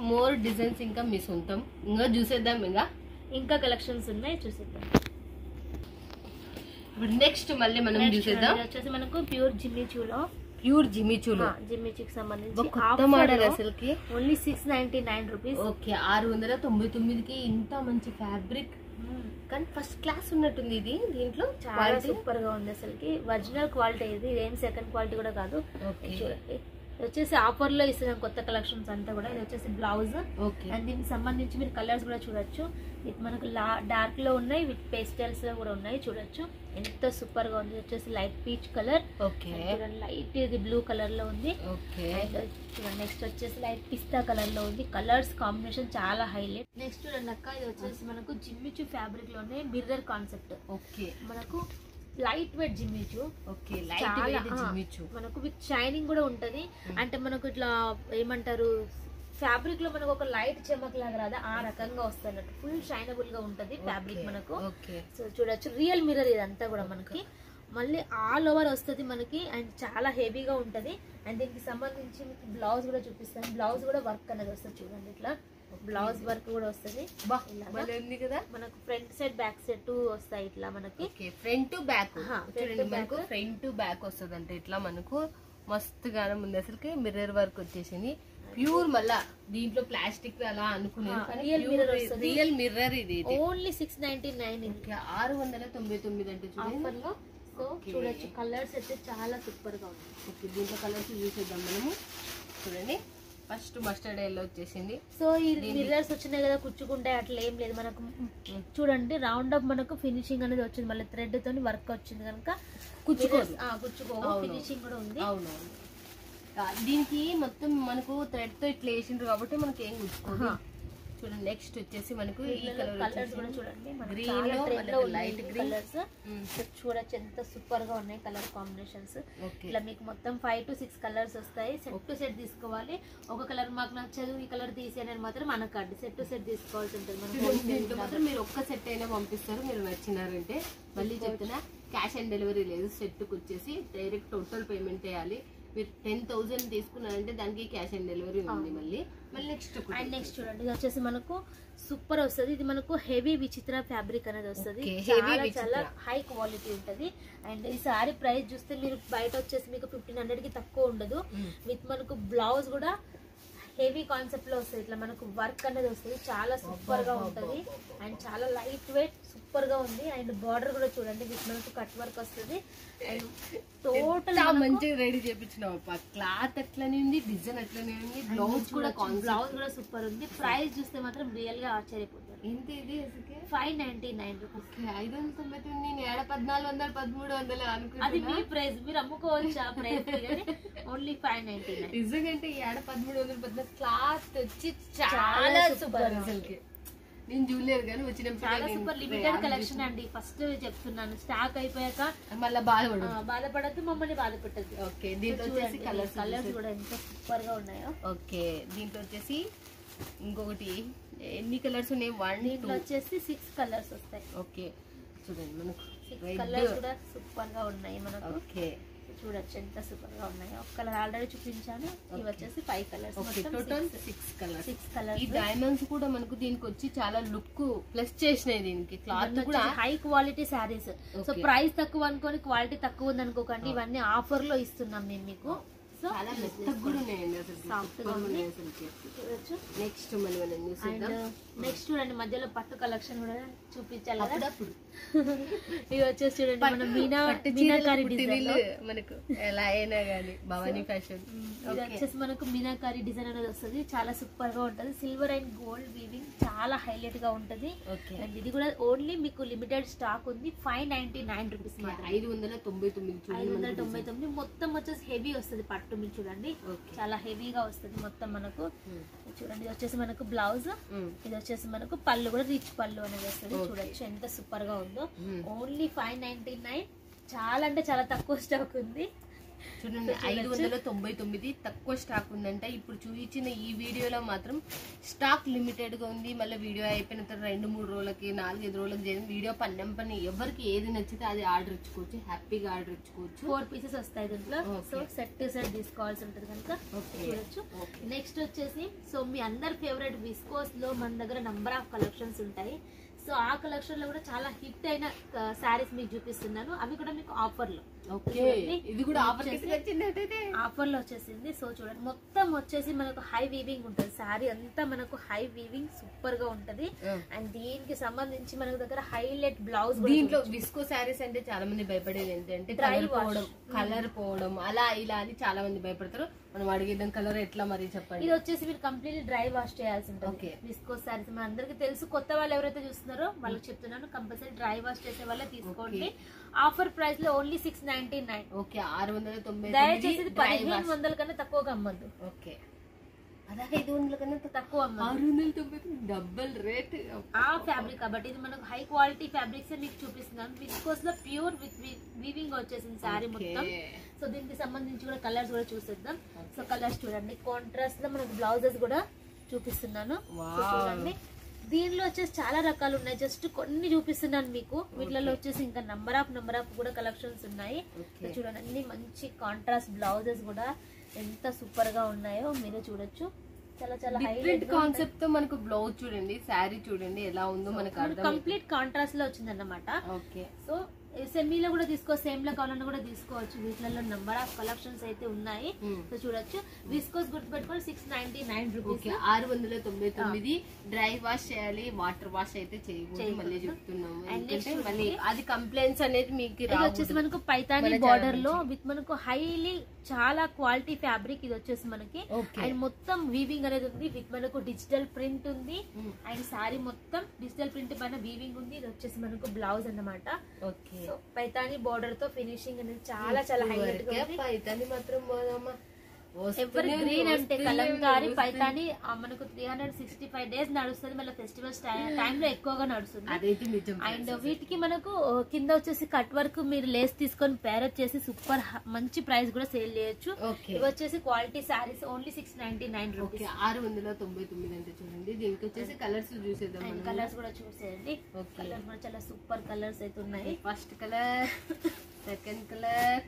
మోర్ డిజైన్స్ ఇంకా మిస్ ఉంటాం. ఇంకా చూసేద్దాం, ఇంకా కలెక్షన్స్ ఉన్నాయి చూసేద్దాం. ఇప్పుడు నెక్స్ట్ మళ్ళీ మనం చూసేద్దాం. వచ్చేసి మనకు ప్యూర్ జిమ్మిచూలో జిమ్మిచూకి సంబంధించి కొత్త మోడల్ అసలుకి ఓన్లీ 699 రూపీస్. ఓకే, 699కి ఇంత మంచి ఫ్యాబ్రిక్. కానీ ఫస్ట్ క్లాస్ ఉన్నట్టుంది ఇది. దీంట్లో చాలా సూపర్ గా ఉంది అసలుకి. ఒరిజినల్ క్వాలిటీ ఇది, ఏం సెకండ్ క్వాలిటీ కూడా కాదు. చూడండి వచ్చేసి ఆఫర్ లో ఇస్తున్నాం కొత్త కలెక్షన్స్ అంతా కూడా. ఇది వచ్చేసి బ్లౌజ్. అండ్ దీనికి సంబంధించి మీరు కలర్స్ కూడా చూడొచ్చు. ఇది మనకు డార్క్ లో ఉన్నాయి, విత్ పేస్టల్స్ లో కూడా ఉన్నాయి. చూడొచ్చు ఎంత సూపర్ గా ఉంది. వచ్చేసి లైట్ పీచ్ కలర్, లైట్ ఇది బ్లూ కలర్ లో ఉంది. చూడండి నెక్స్ట్ వచ్చేసి లైట్ పిస్తా కలర్ లో ఉంది. కలర్స్ కాంబినేషన్ చాలా హైలైట్. నెక్స్ట్ చూడండి అక్క, ఇది వచ్చేసి మనకు జిమ్మిచూ ఫ్యాబ్రిక్ లోనే మిర్రర్ కాన్సెప్ట్. ఓకే, మనకు light weight Jimmy Choo. Okay, light weight Jimmy Choo మనకు విత్ షైనింగ్ కూడా ఉంటది. అంటే మనకు ఇట్లా ఏమంటారు ఫ్యాబ్రిక్ లో మనకు ఒక లైట్ చెమక్ లాగా రాదా, ఆ రకంగా వస్తుంది. ఫుల్ షైనబుల్ గా ఉంటది ఫ్యాబ్రిక్ మనకు. సో చూడొచ్చు రియల్ మిర్రర్ ఇదంతా కూడా మనకి. మళ్ళీ ఆల్ ఓవర్ వస్తుంది మనకి, అండ్ చాలా హెవీగా ఉంటది. అండ్ దీనికి సంబంధించి బ్లౌజ్ కూడా చూపిస్తాను. బ్లౌజ్ కూడా వర్క్ అనేది వస్తుంది. చూడండి ఇట్లా బ్లౌజ్ వర్క్ కూడా వస్తుంది కదా. మనకు front side back side two వస్తాయి ఇట్లా మనకి. Front to back front to back వస్తుంది. అంటే ఇట్లా మనకు మస్తుగానే ఉంది. అసలుకి మిర్రర్ వర్క్ వచ్చేసింది ప్యూర్. మళ్ళా దీంట్లో ప్లాస్టిక్ అలా అనుకున్నాను, రియల్ మిర్రర్ ఇది. ఓన్లీ 699. 699 అంటే చూడండి. సో చూడొచ్చు కలర్స్ అయితే చాలా సూపర్ గా ఉంది. ఓకే, దీంట్లో కలర్స్ చూసేద్దాం మనము. చూడండి, ఫస్ట్ మస్టర్డ్ ఎల్లో వచ్చేసింది. సో ఈ మిర్రర్స్ వచ్చినాయి కదా, కుచ్చుకుంటాయి అట్లా ఏం లేదు మనకు. చూడండి రౌండ్ అప్ మనకు ఫినిషింగ్ అనేది వచ్చింది, మళ్ళీ థ్రెడ్ తోని వర్క్ వచ్చింది కనుక కుచ్చుకో ఫినిషింగ్ కూడా ఉంది. అవునవును, దీనికి మొత్తం మనకు థ్రెడ్ తో ఇట్లా వేసిండ్రు కాబట్టి మనకి ఏం కుచ్చుకోదు. చూడండి, నెక్స్ట్ వచ్చేసి మనకు ఈ కలర్స్ కూడా చూడండి, గ్రీన్ లో లైట్ గ్రీన్ కలర్స్ చూడొచ్చు ఎంత సూపర్ గా ఉన్నాయి కలర్ కాంబినేషన్స్. ఇట్లా మీకు మొత్తం 5 to 6 కలర్స్ వస్తాయి. సెట్ టు సెట్ తీసుకోవాలి. ఒక కలర్ మాకు నచ్చదు ఈ కలర్ తీసేయని మాత్రం మనకండి సెట్ టు సెట్ తీసుకోవాల్సి ఉంటుంది. మాత్రం మీరు ఒక్క సెట్ అయినా పంపిస్తారు. మీరు నచ్చినారంటే మళ్ళీ చెప్తున్నా, క్యాష్ ఆన్ డెలివరీ లేదు. సెట్ కు వచ్చేసి డైరెక్ట్ టోటల్ పేమెంట్ చేయాలి. మీరు 10,000 తీసుకున్నారంటే దానికి క్యాష్ ఆన్ డెలివరీ ఉంది. మళ్ళీ నెక్స్ట్ చూడండి, ఇది వచ్చేసి మనకు సూపర్ వస్తుంది. ఇది మనకు హెవీ విచిత్ర ఫ్యాబ్రిక్ అనేది వస్తుంది. చాలా హై క్వాలిటీ ఉంటది. అండ్ ఈ సారీ ప్రైస్ చూస్తే మీరు బయట వచ్చేసి మీకు 1500 కి తక్కువ ఉండదు. విత్ మనకు బ్లౌజ్ కూడా హెవీ కాన్సెప్ట్ లో వస్తుంది. ఇట్లా మనకు వర్క్ అనేది వస్తుంది, చాలా సూపర్ గా ఉంటది. అండ్ చాలా లైట్ వెయిట్ సూపర్ గా ఉంది. అండ్ బార్డర్ కూడా చూడండి, విత్ మనకు కట్ వర్క్ వస్తుంది. అండ్ టోటల్ మంచిగా రెడీ చేపించినావు. క్లాత్ అట్లనే ఉంది, డిజైన్ అట్లనే ఉంది, బ్లౌజ్ కూడా సూపర్ ఉంది. ప్రైస్ చూస్తే మాత్రం రియల్ గా ఆశ్చర్యపోతారు. ఎంత ఇది? 599 రూపీస్. 599. నేను 1400 1300 అనుకున్నా. అది మీ ప్రైస్, మీరు అమ్ముకోవచ్చు ఆ ప్రైస్. ఓన్లీ 599. నిజంగా 1300 క్లాత్ వచ్చి చాలా సూపర్. అసలుకి నేను చూడలేదు కానీ వచ్చినప్పుడు చాలా సూపర్ లిమిటెడ్ కలెక్షన్ అండి. ఫస్ట్ చెప్తున్నాను, స్టాక్ అయిపోయాక మళ్ళీ బాధపడద్దు, మమ్మల్ని బాధపెట్టద్దు. ఓకే, దీంట్లో వచ్చేసి కలర్స్ కూడా ఎంత సూపర్ గా ఉన్నాయో. ఓకే, దీంట్లో వచ్చేసి ఇంకొకటి ఎన్ని కలర్స్ ఉన్నాయి? 1 దీంట్లో వచ్చేసి 6 కలర్స్ వస్తాయి. ఓకే, చూడండి మనకు 6 కలర్స్ కూడా సూపర్ గా ఉన్నాయి మనకు. ఓకే, చూడొచ్చు ఎంత సూపర్ గా ఉన్నాయి. ఒక కలర్ ఆల్రెడీ చూపించాను. ఇవి వచ్చేసి 5 కలర్స్. Total 6 colours. ఈ డైమండ్స్ కూడా మనకు దీనికి వచ్చి చాలా లుక్ ప్లస్ చేసినాయి. దీనికి క్లాత్ కూడా high quality saris. So price తక్కువ అనుకోని క్వాలిటీ తక్కువ ఉంది అనుకోకండి. ఇవన్నీ ఆఫర్ లో ఇస్తున్నాం మేము మీకు. చాలా మెత్తగా కూడా ఉన్నాయండి, అసలు సాఫ్ట్ గా ఉన్నాయి. చూడొచ్చు. నెక్స్ట్ మనం చూసేద్దాం. నెక్స్ట్ చూడండి, మధ్యలో పట్టు కలెక్షన్ కూడా చూపించాలి కదా. అప్పుడు ఇవి వచ్చేసి చూడండి, మన మీనాకారి డిజైన్ మనకు ఎలా అయినా కానీ భవానీ ఫ్యాషన్. ఇది వచ్చేసి మనకు మీనాకారి డిజైన్ అనేది వస్తుంది. చాలా సూపర్ గా ఉంటది. సిల్వర్ అండ్ గోల్డ్ వీవింగ్ చాలా హైలైట్ గా ఉంటది. అండ్ ఇది కూడా ఓన్లీ మీకు లిమిటెడ్ స్టాక్ ఉంది. 599 రూపీస్. 599. మొత్తం వచ్చేసి హెవీ వస్తుంది పట్టు. మీరు చూడండి, చాలా హెవీగా వస్తుంది మొత్తం మనకు. చూడండి, ఇది వచ్చేసి మనకు బ్లౌజ్, ఇది వచ్చేసి మనకు పళ్ళు కూడా రిచ్ పళ్ళు అనేది వస్తుంది. చూడొచ్చు ఎంత సూపర్ గా ఉందో. ఓన్లీ 599. చాలా అంటే చాలా తక్కువ స్టాక్ ఉంది. చూడండి, 599 తక్కువ స్టాక్ ఉందంట. ఇప్పుడు చూపించిన ఈ వీడియోలో మాత్రం స్టాక్ లిమిటెడ్ గా ఉంది. మళ్ళీ వీడియో అయిపోయిన తర్వాత 2-3 రోజులకి 4-5 రోజులకి చేయడం వీడియో పని ఎవరికి ఏది నచ్చితే అది ఆర్డర్ ఇచ్చుకోవచ్చు, హ్యాపీగా ఆర్డర్ ఇచ్చుకోవచ్చు. 4 పీసెస్ వస్తాయి దీంట్లో. సో సెట్ టు సెట్ తీసుకోవాల్సి ఉంటుంది కనుక చూడొచ్చు. నెక్స్ట్ వచ్చేసి, సో మీ అందరి ఫేవరెట్ విస్కోస్ లో మన దగ్గర నంబర్ ఆఫ్ కలెక్షన్స్ ఉంటాయి. సో ఆ కలెక్షన్ లో కూడా చాలా హిట్ అయిన శారీస్ మీకు చూపిస్తున్నాను. అవి కూడా మీకు ఆఫర్ లో. ఇది కూడా ఆఫర్ లో వచ్చేసింది. సో చూడండి, మొత్తం వచ్చేసి మనకు హై వీవింగ్ ఉంటుంది. శారీ అంతా మనకు హై వీవింగ్ సూపర్ గా ఉంటది. అండ్ దీనికి సంబంధించి మనకు దగ్గర హైలైట్ బ్లౌజ్. దీంట్లో విస్కో శారీస్ అంటే చాలా మంది భయపడేది ఏంటంటే కలర్ పోవడం అలా ఇలా అని చాలా మంది భయపడతారు. మనం అడిగేదాం కలర్ ఎట్లా మరి చెప్పండి. ఇది వచ్చేసి మీరు కంప్లీట్లీ డ్రై వాష్ చేయాల్సి ఉంటుంది. విస్కో శారీస్ మన అందరికి తెలుసు. కొత్త వాళ్ళు ఎవరైతే చూస్తున్నారో వాళ్ళకి చెప్తున్నాను, కంపల్సరీ డ్రై వాష్ చేసే వాళ్ళే తీసుకోండి. ఆఫర్ ప్రైస్ లో ఓన్లీ 699. ఓకే, 690. దయచేసి 1500 కన్నా తక్కువగా అమ్మద్దు. ఓకే, అదే 500 కన్నా తక్కువ. 690 డబుల్ రేట్ ఆ ఫ్యాబ్రిక్ కాబట్టి. ఇది మనకు హై క్వాలిటీ ఫ్యాబ్రిక్స్ మీకు చూపిస్తున్నాను. విస్కోస్ లో ప్యూర్ విత్ వీవింగ్ వచ్చేసింది శారీ మొత్తం. సో దీనికి సంబంధించి కూడా కలర్స్ కూడా చూసేద్దాం. సో కలర్స్ చూడండి, కాంట్రాస్ట్ లో మనకు బ్లౌజెస్ కూడా చూపిస్తున్నాను. చూడండి, దీనిలో వచ్చేసి చాలా రకాలు ఉన్నాయి. జస్ట్ కొన్ని చూపిస్తున్నాను మీకు. వీటిలో వచ్చేసి ఇంకా నంబర్ ఆఫ్ కూడా కలెక్షన్స్ ఉన్నాయి. చూడండి, అన్ని మంచి కాంట్రాస్ట్ బ్లౌజెస్ కూడా ఎంత సూపర్ గా ఉన్నాయో మీరు చూడొచ్చు. చాలా చాలా హైలైట్ కాన్సెప్ట్ తో మనకు బ్లౌజ్ చూడండి, శారీ చూడండి ఎలా ఉందో మనకు కంప్లీట్ కాంట్రాస్ట్ లో వచ్చింది అన్నమాట. ఓకే, సో సెమీలో కూడా తీసుకోవచ్చు, సేమ్ లో కావాలన్నా కూడా తీసుకోవచ్చు. వీటిలో నంబర్ ఆఫ్ కలెక్షన్స్ అయితే ఉన్నాయి. సో చూడొచ్చు. విస్కోస్ గుర్తుపెట్టుకోండి 699 రూపీస్. 699. డ్రై వాష్ చేయాలి, వాటర్ వాష్ అయితే చేయకూడదు మళ్ళీ చెప్తున్నాము. ఎందుకంటే మళ్ళీ అది కంప్లైంట్స్ అనేది మీకు ఇది వచ్చేసి మనకు పైతాని బార్డర్ లో విత్ మనకు హైలీ చాలా క్వాలిటీ ఫ్యాబ్రిక్. ఇది వచ్చేసి మనకి అండ్ మొత్తం వీవింగ్ అనేది ఉంది విత్ మనకు డిజిటల్ ప్రింట్ ఉంది. అండ్ సారీ మొత్తం డిజిటల్ ప్రింట్ పైన వీవింగ్ ఉంది. ఇది వచ్చేసి మనకు బ్లౌజ్ అన్నమాట. పైతాని బార్డర్ తో ఫినిషింగ్ అనేది చాలా చాలా హైలైట్ గా ఉంది. పైతాని మాత్రం ఎవర్ గ్రీన్ అంటే కలంకారీ పైతాని మనకు 365 డేస్ నడుస్తుంది. మళ్ళీ ఫెస్టివల్స్ టైమ్ లో ఎక్కువగా నడుస్తుంది. అండ్ వీటికి మనకు కింద వచ్చేసి కట్ వర్క్ మీరు లేస్ తీసుకొని పేరప్ చేసి సూపర్ మంచి ప్రైస్ కూడా సేల్ చేయొచ్చు. ఇవి వచ్చేసి క్వాలిటీ సారీస్ ఓన్లీ 699 రూపీస్. 699 అంటే చూడండి. దీనికి వచ్చేసి కలర్స్ చూసేద్దాం. కలర్స్ కూడా చూసేయండి. కలర్స్ కూడా చాలా సూపర్ కలర్స్ అయితే ఉన్నాయి. ఫస్ట్ కలర్, సెకండ్ కలర్,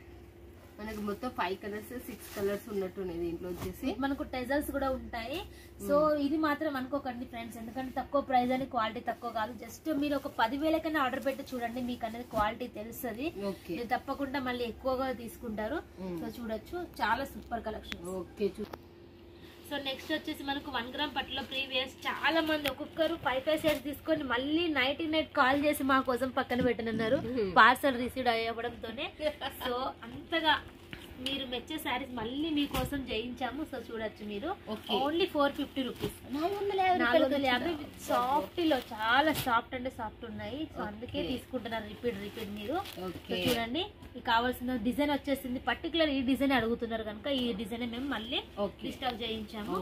మనకు మొత్తం 5 కలర్స్ 6 కలర్స్ ఉన్నట్టున్నాయి. దీంట్లో వచ్చేసి మనకు టెజల్స్ కూడా ఉంటాయి. సో ఇది మాత్రం అనుకోకండి ఫ్రెండ్స్, ఎందుకంటే తక్కువ ప్రైస్ అని క్వాలిటీ తక్కువ కాదు. జస్ట్ మీరు ఒక 10,000 కన్నా ఆర్డర్ పెట్టి చూడండి, మీకు అనేది క్వాలిటీ తెలుస్తుంది. మీరు తప్పకుండా మళ్ళీ ఎక్కువగా తీసుకుంటారు. సో చూడొచ్చు, చాలా super collection. Okay. So next వచ్చేసి మనకు 1 గ్రామ్ పట్టులో ప్రీవియస్ చాలా మంది ఒక్కొక్కరు 5 సెట్స్ తీసుకొని మళ్ళీ నైట్ కాల్ చేసి మా కోసం పక్కన పెట్టనన్నారు. పార్సల్ రిసీవ్ అవ్వడంతోనే. సో అంతగా మీరు మెచ్చే శారీస్ మళ్ళీ మీకోసం చేయించాము. సో చూడొచ్చు మీరు. Only 450 rupees. 450 సాఫ్ట్ లో చాలా సాఫ్ట్ అంటే సాఫ్ట్ ఉన్నాయి. సో అందుకే తీసుకుంటున్నారు రిపీట్ మీరు. చూడండి, మీకు కావాల్సిన డిజైన్ వచ్చేసింది. పర్టికులర్ ఈ డిజైన్ అడుగుతున్నారు కనుక ఈ డిజైన్ మేము మళ్ళీ రీస్టాక్ చేయించాము.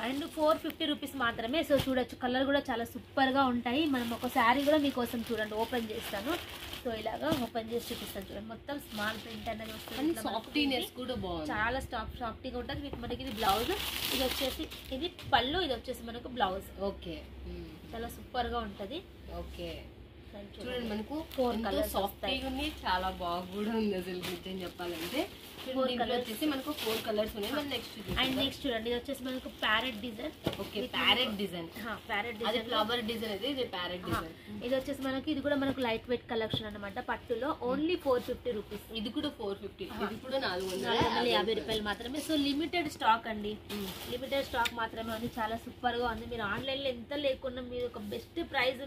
అండ్ 450 రూపీస్ మాత్రమే. సో చూడొచ్చు, కలర్ కూడా చాలా సూపర్ గా ఉంటాయి. మనం ఒక శారీ కూడా మీకోసం చూడండి ఓపెన్ చేస్తాను. సో ఇలాగా ఓపెన్ చేసి చూపిస్తాను చూడండి. మొత్తం స్మాల్ ప్రింట్ అనేది వస్తుంది. చాలా సాఫ్టీగా ఉంటుంది. మనకి ఇది బ్లౌజ్, ఇది వచ్చేసి ఇది పళ్ళు, ఇది వచ్చేసి మనకు బ్లౌజ్. ఓకే, చాలా సూపర్ గా ఉంటది. ఓకే చూడండి, మనకు 4 కలర్స్ సాఫ్టీగా ఉంది. చాలా బాగా కూడా ఉంది అసలు నిజం చెప్పాలంటే. వచ్చేసి మనకు 4 కలర్స్ ఉన్నాయి. అండ్ నెక్స్ట్ చూడండి, ఇది వచ్చేసి మనకు parrot design. Okay, parrot design. Parrot design, flower design అది. ఇది ప్యారెట్ డిజైన్. ఇది వచ్చేసి మనకి ఇది కూడా మనకు లైట్ వెయిట్ కలెక్షన్ అన్నమాట. పట్టులో ఓన్లీ 450 రూపీస్. ఇది కూడా 450. ఇది కూడా 450 రూపాయలు మాత్రమే. సో లిమిటెడ్ స్టాక్ అండి, లిమిటెడ్ స్టాక్ మాత్రమే ఉంది. చాలా సూపర్ గా ఉంది. మీరు ఆన్లైన్ లో ఎంత లేకున్నా మీరు ఒక బెస్ట్ ప్రైస్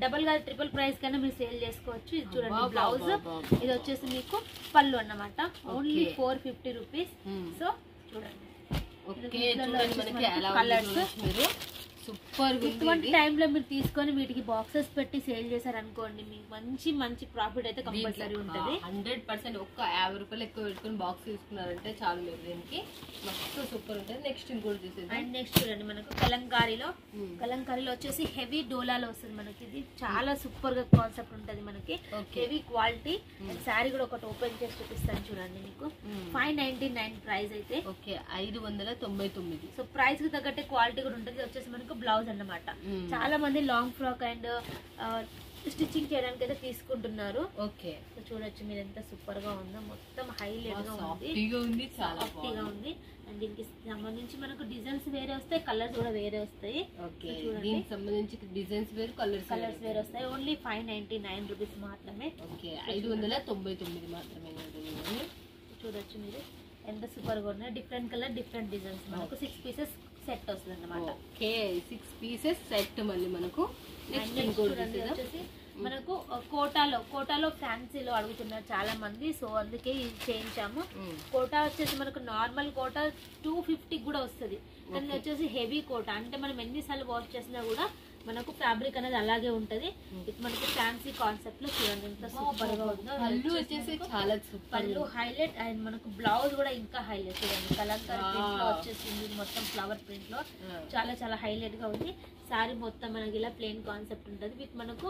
డబల్ గా ట్రిపుల్ ప్రైస్ కన్నా మీరు సేల్ చేసుకోవచ్చు. ఇది చూడండి బ్లౌజ్, ఇది వచ్చేసి మీకు పళ్ళు అన్నమాట. Only 450 rupees. సో చూడండి కలర్స్ సూపర్. ఇటువంటి టైంలో మీరు తీసుకొని వీటికి బాక్సెస్ పెట్టి సేల్ చేశారు అనుకోండి, మీకు మంచి ప్రాఫిట్ అయితే కంపల్సరీ ఉంటుంది. 100%. ఒక్క 50 రూపాయలు ఎక్కువ పెట్టుకుని బాక్స్ తీసుకున్నారంటే చాలు మీరు. దీనికి మస్తు సూపర్ ఉంటుంది. నెక్స్ట్ ఇంకోటి చూసేది. అండ్ నెక్స్ట్ చూడండి, మనకు కలంకారీలో వచ్చేసి హెవీ డోలాలో వస్తుంది. మనకి ఇది చాలా సూపర్ గా కాన్సెప్ట్ ఉంటుంది. మనకి హెవీ క్వాలిటీ. శారీ కూడా ఒకటి ఓపెన్ చేసి చూపిస్తాను చూడండి. మీకు 599 ప్రైస్ అయితే. ఓకే, 599. సో ప్రైస్ కి తగ్గట్టే క్వాలిటీ కూడా ఉంటుంది. వచ్చేసి మనకు బ్లౌజ్ అన్నమాట. చాలా మంది లాంగ్ ఫ్రాక్ అండ్ స్టిచ్చింగ్ చేయడానికి అయితే తీసుకుంటున్నారు. ఓకే, చూడొచ్చు మీరు ఎంత సూపర్ గా ఉందో. మొత్తం హైలైట్ గా ఉంది, చాలా సాఫ్టీగా ఉంది. అండ్ దీనికి సంబంధించి మనకు డిజైన్స్ వేరే వస్తాయి, కలర్స్ కూడా వేరే వస్తాయి. ఓకే, దీనికి సంబంధించి డిజైన్స్ వేరు, కలర్స్ వేరే వస్తాయి. ఓన్లీ 599 రూపీస్ మాత్రమే. ఓకే, 599 మాత్రమే. చూడొచ్చు మీరు ఎంత సూపర్ గా ఉన్నాయి. Different colour, different designs. మనకు 6 పీసెస్ సెట్ వస్తుంది అన్నమాట. Okay, 6 pieces set. మళ్ళీ మనకు వచ్చేసి మనకు కోటాలో ఫ్యాన్సీలో అడుగుతున్నారు చాలా మంది. సో అందుకే ఇది చేయించాము. కోటా వచ్చేసి మనకు నార్మల్ కోటా 250 కూడా వస్తుంది. కానీ వచ్చేసి హెవీ కోటా అంటే మనం ఎన్నిసార్లు వాష్ చేసినా కూడా మనకు ఫ్యాబ్రిక్ అనేది అలాగే ఉంటది. మనకి ఫ్యాన్సీ కాన్సెప్ట్ లో చూడండి ఎంత సూపర్ గా ఉందో. పళ్ళు వచ్చేసి చాలా సూపర్, పళ్ళు హైలైట్. అండ్ మనకు బ్లౌజ్ కూడా ఇంకా హైలైట్. చూడండి కలంకారీ ప్రింట్ లో వచ్చేసింది. మొత్తం ఫ్లవర్ ప్రింట్ లో చాలా హైలైట్ గా ఉంది. సారీ మొత్తం మనకి ఇలా ప్లెయిన్ కాన్సెప్ట్ ఉంటుంది. విత్ మనకు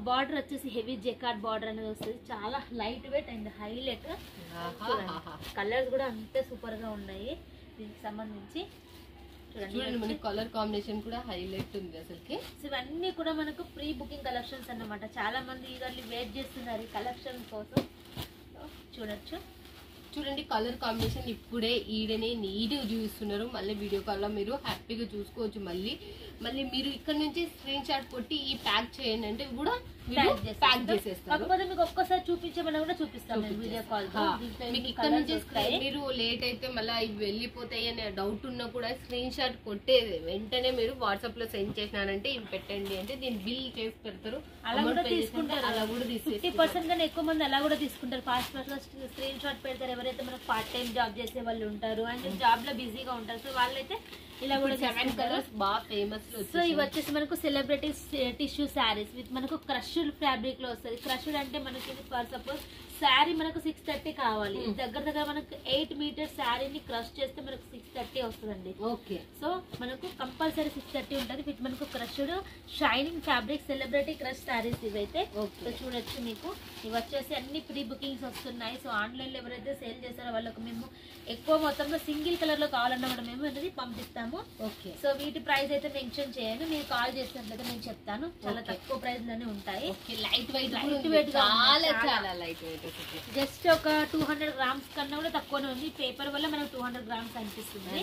బార్డర్ వచ్చేసి హెవీ జెకార్డ్ బార్డర్ అనేది వస్తుంది. చాలా light weight and highlight. Colours కూడా అంతే సూపర్ గా ఉన్నాయి. దీనికి సంబంధించి చూడండి మనకి కలర్ కాంబినేషన్ కూడా హైలైట్ ఉంది అసలుకి. ఇవన్నీ కూడా మనకు ప్రీ బుకింగ్ కలెక్షన్స్ అన్నమాట. చాలా మంది ఈగర్లీ వెయిట్ చేస్తున్నారు ఈ కలెక్షన్ కోసం. చూడండి కలర్ కాంబినేషన్ ఇప్పుడే ఈడనే నీట్ చూపిస్తున్నారు. మళ్ళీ వీడియో కాల్ లో మీరు హ్యాపీగా చూసుకోవచ్చు. మళ్ళీ మళ్ళీ మీరు ఇక్కడ నుంచి స్క్రీన్ షాట్ కొట్టి ఈ ప్యాక్ చేయండి అంటే కూడా ప్యాక్ చేసేస్తారు. కాకపోతే మీకు ఒక్కసారి చూపించమన్నా కూడా చూపిస్తాం వీడియో కాల్. మీకు ఇక్కడ నుంచి మీరు లేట్ అయితే మళ్ళీ ఇవి వెళ్ళిపోతాయి అనే డౌట్ ఉన్నా కూడా స్క్రీన్ షాట్ కొట్టేది వెంటనే మీరు వాట్సాప్ లో సెండ్ చేసినారంటే ఇవి పెట్టండి అంటే దీని బిల్ చేసి పెడతారు. అలా కూడా తీసుకుంటారు. అలా కూడా 50% కన్నా ఎక్కువ మంది అలా కూడా తీసుకుంటారు. ఫాస్ట్ గా స్క్రీన్ షాట్ పెడతారు. ఎవరైతే మనకు పార్ట్ టైం జాబ్ చేసే వాళ్ళు ఉంటారు అండ్ జాబ్ లో బిజీగా ఉంటారు, సో వాళ్ళైతే ఇలా కూడా 7 కలర్స్ బాగా ఫేమస్. సో ఇవి వచ్చేసి మనకు సెలబ్రిటీ టిష్యూ శారీస్ విత్ మనకు క్రష్డ్ ఫ్యాబ్రిక్ లో వస్తుంది. క్రష్డ్ అంటే మనకి ఫర్ సపోజ్ శారీ మనకు 630 కావాలి, దగ్గర దగ్గర మనకు 8 మీటర్స్ శారీని క్రష్ చేస్తే మనకు 630 వస్తుందండి. ఓకే, సో మనకు కంపల్సరీ 630 ఉంటుంది విత్ మనకు crushed shining fabric celebrity crush saris ఇవైతే. సో చూడొచ్చు మీకు ఇవి వచ్చేసి అన్ని ప్రీ బుకింగ్స్ వస్తున్నాయి. సో ఆన్లైన్ లో ఎవరైతే సేల్ చేస్తారో వాళ్ళకు మేము ఎక్కువ మొత్తంలో సింగిల్ కలర్ లో కావాలన్నా కూడా మేము అనేది పంపిస్తాము. ఓకే, సో వీటి ప్రైస్ అయితే మెన్షన్ చేయను, మీరు కాల్ చేసినట్లయితే నేను చెప్తాను. చాలా తక్కువ ప్రైస్ లోనే ఉంటాయి. లైట్ వెయిట్ చాలా చాలా లైట్ వెయిట్. జస్ట్ ఒక 200 గ్రామ్స్ కన్నా కూడా తక్కువనే ఉంది. పేపర్ వల్ల మనకు 200 గ్రామ్స్ అనిపిస్తుంది.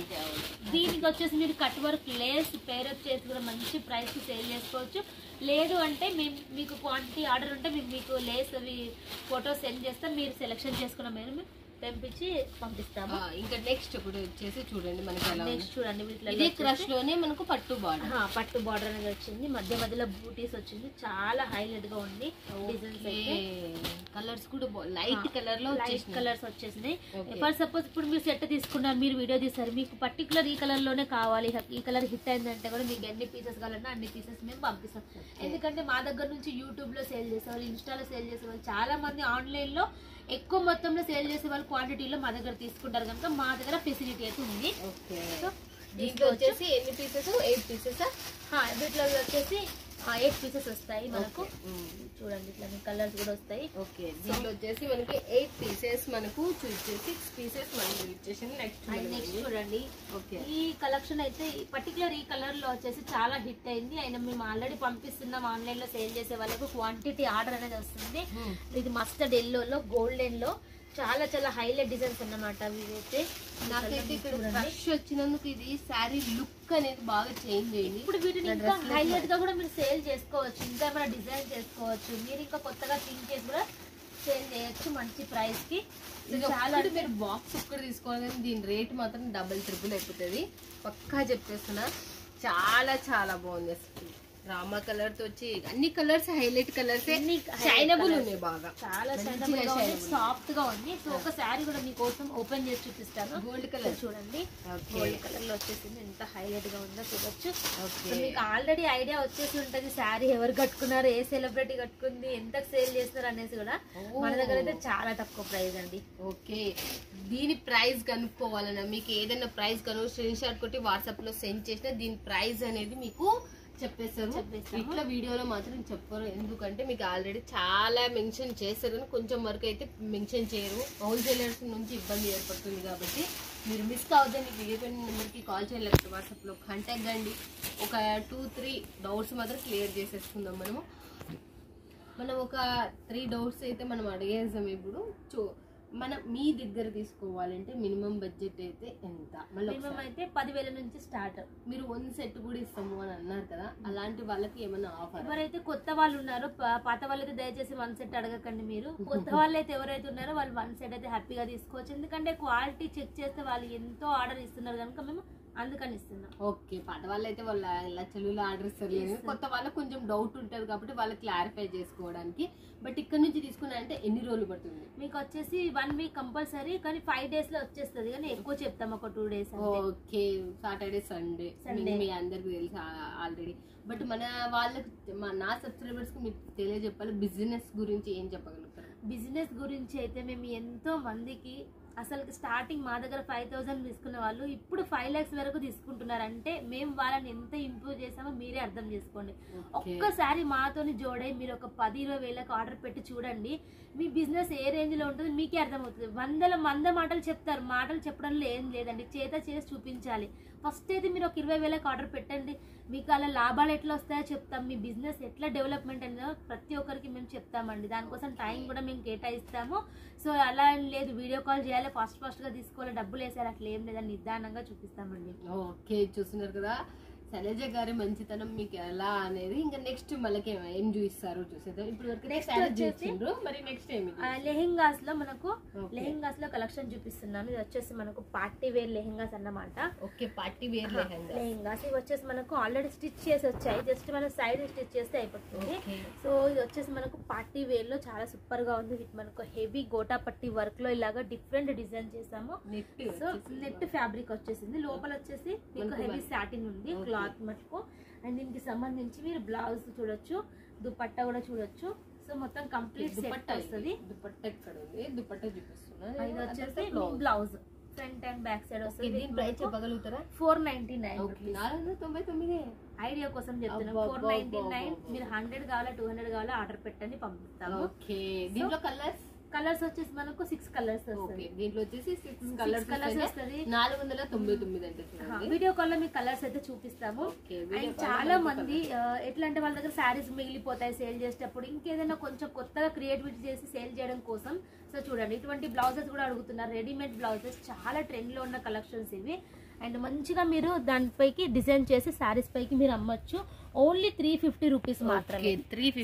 దీనికి వచ్చేసి మీరు కట్ వర్క్ లేస్ పేరప్ చేసి కూడా మంచి ప్రైస్ కి సేల్ చేసుకోవచ్చు. లేదు అంటే మేము మీకు క్వాంటిటీ ఆర్డర్ ఉంటే మేము మీకు లేస్ అవి ఫోటో సెండ్ చేస్తాం, మీరు సెలెక్షన్ చేసుకున్న మేము తెంపించి పంపిస్తాము. ఇంకా నెక్స్ట్ ఇప్పుడు వచ్చేసి చూడండి మనకి నెక్స్ట్ చూడండి ఇదే క్రష్ లోనే మనకు పట్టు బార్డర్. పట్టు బార్డర్ అనేది వచ్చింది, మధ్య మధ్యలో బూటీస్ వచ్చింది, చాలా హైలైట్ గా ఉంది. డిజైన్స్ అయితే కలర్స్ కూడా లైట్ కలర్ లో కలర్స్ వచ్చేసినాయి. ఫర్ సపోజ్ ఇప్పుడు మీరు సెట్ తీసుకున్నారు, మీరు వీడియో తీస్తారు, మీకు పర్టికులర్ ఈ కలర్ లోనే కావాలి, ఈ కలర్ హిట్ అయిందంటే కూడా మీకు ఎన్ని పీసెస్ కావాలన్నా అన్ని పీసెస్ మేము పంపిస్తాం. ఎందుకంటే మా దగ్గర నుంచి యూట్యూబ్ లో సేల్ చేసేవాళ్ళు, ఇన్స్టాలో సేల్ చేసేవాళ్ళు, చాలా మంది ఆన్లైన్ లో ఎక్కువ మొత్తంలో సేల్ చేసే వాళ్ళు క్వాంటిటీలో మా దగ్గర తీసుకుంటారు కనుక మా దగ్గర ఫెసిలిటీ అయితే ఉంది. సో దీంట్లో వచ్చేసి ఎన్ని పీసెస్? 8 పీసెస్. వీటిలో వచ్చేసి 8 పీసెస్ వస్తాయి మనకు. చూడండి ఇట్లా కలర్స్ కూడా వస్తాయి. ఓకే, దీంట్లో వచ్చేసి మనకి 8 పీసెస్ మనకు 6 పీసెస్ మనకి ఇచ్చేసి నెక్స్ట్ చూడండి. ఓకే, ఈ కలెక్షన్ అయితే పర్టికులర్ ఈ కలర్ లో వచ్చేసి చాలా హిట్ అయింది. అయినా మేము ఆల్రెడీ పంపిస్తున్నాం ఆన్లైన్ లో సేల్ చేసే వాళ్ళకు. క్వాంటిటీ ఆర్డర్ అనేది వస్తుంది. ఇది మస్టర్డ్ ఎల్లోలో గోల్డెన్ లో చాలా చాలా హైలైట్ డిజైన్స్ అన్నమాట. ఇవైతే నాకైతే ఇక్కడ క్రష్ వచ్చినందుకు ఇది శారీ లుక్ అనేది బాగా చేంజ్ అయింది. ఇప్పుడు వీటిని ఇంకా హైలైట్ గా కూడా మీరు సేల్ చేసుకోవచ్చు, ఇంకా ఏమైనా డిజైన్ చేసుకోవచ్చు, మీరు ఇంకా కొత్తగా థింక్ చేసి కూడా సేల్ చేయొచ్చు మంచి ప్రైస్ కి. చాలా మీరు బాక్స్ ఒక్కటి తీసుకోవాలి, దీని రేట్ మాత్రం డబుల్ ట్రిపుల్ అయిపోతుంది పక్కా చెప్పేస్తున్నా. చాలా చాలా బాగుంది అసలు. రామా కలర్ తో వచ్చి అన్ని కలర్స్ హైలైట్ కలర్స్, షైనబుల్ ఉన్నాయి బాగా, చాలా సాఫ్ట్ గా ఉంది. సో ఒక శారీ కూడా మీకోసం ఓపెన్ చేసి చూపిస్తాను. గోల్డ్ కలర్ చూడండి, గోల్డ్ కలర్ లో వచ్చేసింది, ఎంత హైలైట్ గా ఉందో చూడొచ్చు. మీకు ఆల్రెడీ ఐడియా వచ్చేసి ఉంటది శారీ ఎవరు కట్టుకున్నారు, ఏ సెలబ్రిటీ కట్టుకుంది, ఎంత సేల్ చేస్తున్నారు అనేసి కూడా. మన దగ్గర అయితే చాలా తక్కువ ప్రైస్ అండి. ఓకే, దీని ప్రైస్ కనుక్కోవాలన్నా మీకు ఏదైనా ప్రైస్ కనుక స్క్రీన్ షాట్ కొట్టి వాట్సాప్ లో సెండ్ చేసినా దీని ప్రైస్ అనేది మీకు చెప్పేస్తారు. ఇట్లా వీడియోలో మాత్రం చెప్పరు, ఎందుకంటే మీకు ఆల్రెడీ చాలా మెన్షన్ చేస్తారు కానీ కొంచెం వరకు అయితే మెన్షన్ చేయరు. హోల్సేలర్స్ నుంచి ఇబ్బంది ఏర్పడుతుంది కాబట్టి మీరు మిస్ కావద్దని వీడియో నెంబర్కి కాల్ చేయాలి, లేకపోతే వాట్సాప్లో కాంటాక్ట్ కండి. ఒక 2-3 డౌట్స్ మాత్రం క్లియర్ చేసేసుకుందాం. మనం ఒక 3 డౌట్స్ అయితే మనం అడిగేసాం. ఇప్పుడు మనం మీ దగ్గర తీసుకోవాలంటే మినిమం బడ్జెట్ అయితే ఎంత? మినిమం అయితే 10,000 నుంచి స్టార్ట్. మీరు 1 సెట్ కూడా ఇస్తాము అని అన్నారు కదా, అలాంటి వాళ్ళకి ఏమైనా ఆఫర్? ఎవరైతే కొత్త వాళ్ళు ఉన్నారో, పాత వాళ్ళైతే దయచేసి 1 సెట్ అడగకండి. మీరు కొత్త వాళ్ళు అయితే ఎవరైతే ఉన్నారో వాళ్ళు 1 సెట్ అయితే హ్యాపీగా తీసుకోవచ్చు. ఎందుకంటే క్వాలిటీ చెక్ చేస్తే వాళ్ళు ఎంతో ఆర్డర్ ఇస్తున్నారు కనుక మేము అందుకని ఇస్తున్నాం. ఓకే, పాత వాళ్ళు అయితే వాళ్ళ లక్షలు ఆర్డర్ ఇస్తారు, కొత్త వాళ్ళకి కొంచెం డౌట్ ఉంటుంది కాబట్టి వాళ్ళు క్లారిఫై చేసుకోవడానికి. బట్ ఇక్కడ నుంచి తీసుకున్నారంటే ఎన్ని రోజులు పడుతుంది? మీకు వచ్చేసి 1 వీక్ కంపల్సరీ, కానీ 5 days లో వచ్చేస్తుంది, కానీ ఎక్కువ చెప్తాం ఒక 2 days. ఓకే, సాటర్డే సండే మీ అందరికి తెలుసు ఆల్రెడీ. బట్ మన వాళ్ళకి నా సబ్స్క్రైబర్స్ కి మీరు తెలియజెప్పాలి, బిజినెస్ గురించి ఏం చెప్పగలుగుతారు? బిజినెస్ గురించి అయితే మేము ఎంతో మందికి అసలు స్టార్టింగ్ మా దగ్గర 5,000 తీసుకున్న వాళ్ళు ఇప్పుడు 5 lakhs వరకు తీసుకుంటున్నారు. అంటే మేము వాళ్ళని ఎంత ఇంప్రూవ్ చేసామో మీరే అర్థం చేసుకోండి. ఒక్కసారి మాతోని జోడై మీరు ఒక 10-20 వేలకు ఆర్డర్ పెట్టి చూడండి, మీ బిజినెస్ ఏ రేంజ్ లో ఉంటుందో మీకే అర్థమవుతుంది. వంద మాటలు చెప్తారు, మాటలు చెప్పడంలో ఏం లేదండి, చేత చేసి చూపించాలి. ఫస్ట్ అయితే మీరు ఒక 20 వేలకు ఆర్డర్ పెట్టండి, మీకు అలా లాభాలు ఎట్లా వస్తాయో చెప్తాం, మీ బిజినెస్ ఎట్లా డెవలప్మెంట్ అయిందో ప్రతి ఒక్కరికి మేము చెప్తామండి. దానికోసం టైం కూడా మేము కేటాయిస్తాము. సో అలా లేదు వీడియో కాల్ చేయాలి, ఫాస్ట్ గా తీసుకోవాలి, డబ్బులు వేసారు, అట్లా ఏం లేదని నిదానంగా చూపిస్తామండి. ఓకే, చూస్తున్నారు కదా, శైలజ గారి మంచితనం మీకు ఎలా అనేది ఇంకా నెక్స్ట్ మనకి ఏం చూపిస్తారో చూసేద్దాం. ఇప్పుడు వరకు Next చూసిండ్రు, మరి నెక్స్ట్ ఏమి లెహెంగాస్ లో మనకు లెహెంగాస్ లో కలెక్షన్ చూపిస్తున్నాను. ఇది వచ్చేసి మనకు పార్టీ వేర్ లెహెంగాస్ అన్నమాట. ఓకే, పార్టీ వేర్ లెహెంగాస్ ఇవి వచ్చేసి మనకు ఆల్రెడీ స్టిచ్ చేసి వచ్చాయి, జస్ట్ మనం సైడ్ స్టిచ్ చేస్తే అయిపోతుంది. సో ఇది వచ్చేసి మనకు పార్టీ వేర్ లో చాలా సూపర్ గా ఉంది. విత్ మనకు హెవీ గోటా పట్టి వర్క్ లో ఇలాగా డిఫరెంట్ డిజైన్ చేసాము. సో నెట్ ఫ్యాబ్రిక్ వచ్చేసింది, లోపల వచ్చేసి మీకు హెవీ సాటిన్ ఉంది క్లాత్ మటుకు. అండ్ దీనికి సంబంధించి మీరు బ్లౌజ్ చూడొచ్చు, దుపట్టా కూడా చూడొచ్చు. సో మొత్తం కంప్లీట్ సెట్ వస్తుంది. దుపట్టా ఎక్కడ ఉంది? దుపట్టా చూపిస్తున్నా. ఇది వచ్చేసి blouse front and back side వస్తుంది. దీని ప్రైస్ చెప్పగలుగుతారా? 499. 499. ఐడియా కోసం చెప్తున్నాం. 499. మీరు 100 కావాలా 200 కావాలా ఆర్డర్ పెట్టండి, పంపిస్తాము. ఓకే, దీంట్లో కలర్స్ వచ్చేసి మనకు 6 కలర్స్ వస్తాయి. దీంట్లో వచ్చేసి 6 కలర్స్ వస్తుంది. 499 అంటే చూడండి. వీడియో కాల్ లో మీకు కలర్స్ అయితే చూపిస్తాము. అండ్ చాలా మంది ఎట్లా అంటే వాళ్ళ దగ్గర శారీస్ మిగిలిపోతాయి సేల్ చేసేటప్పుడు, ఇంకేదైనా కొంచెం కొత్తగా క్రియేటివిటీ చేసి సేల్ చేయడం కోసం. సో చూడండి, ఇటువంటి బ్లౌజెస్ కూడా అడుగుతున్నారు. రెడీమేడ్ బ్లౌజెస్ చాలా ట్రెండ్ లో ఉన్న కలెక్షన్స్ ఇవి. అండ్ మంచిగా మీరు దానిపైకి డిజైన్ చేసి శారీస్ పైకి మీరు అమ్మొచ్చు. ఓన్లీ 350 రూపీస్ మాత్రమే.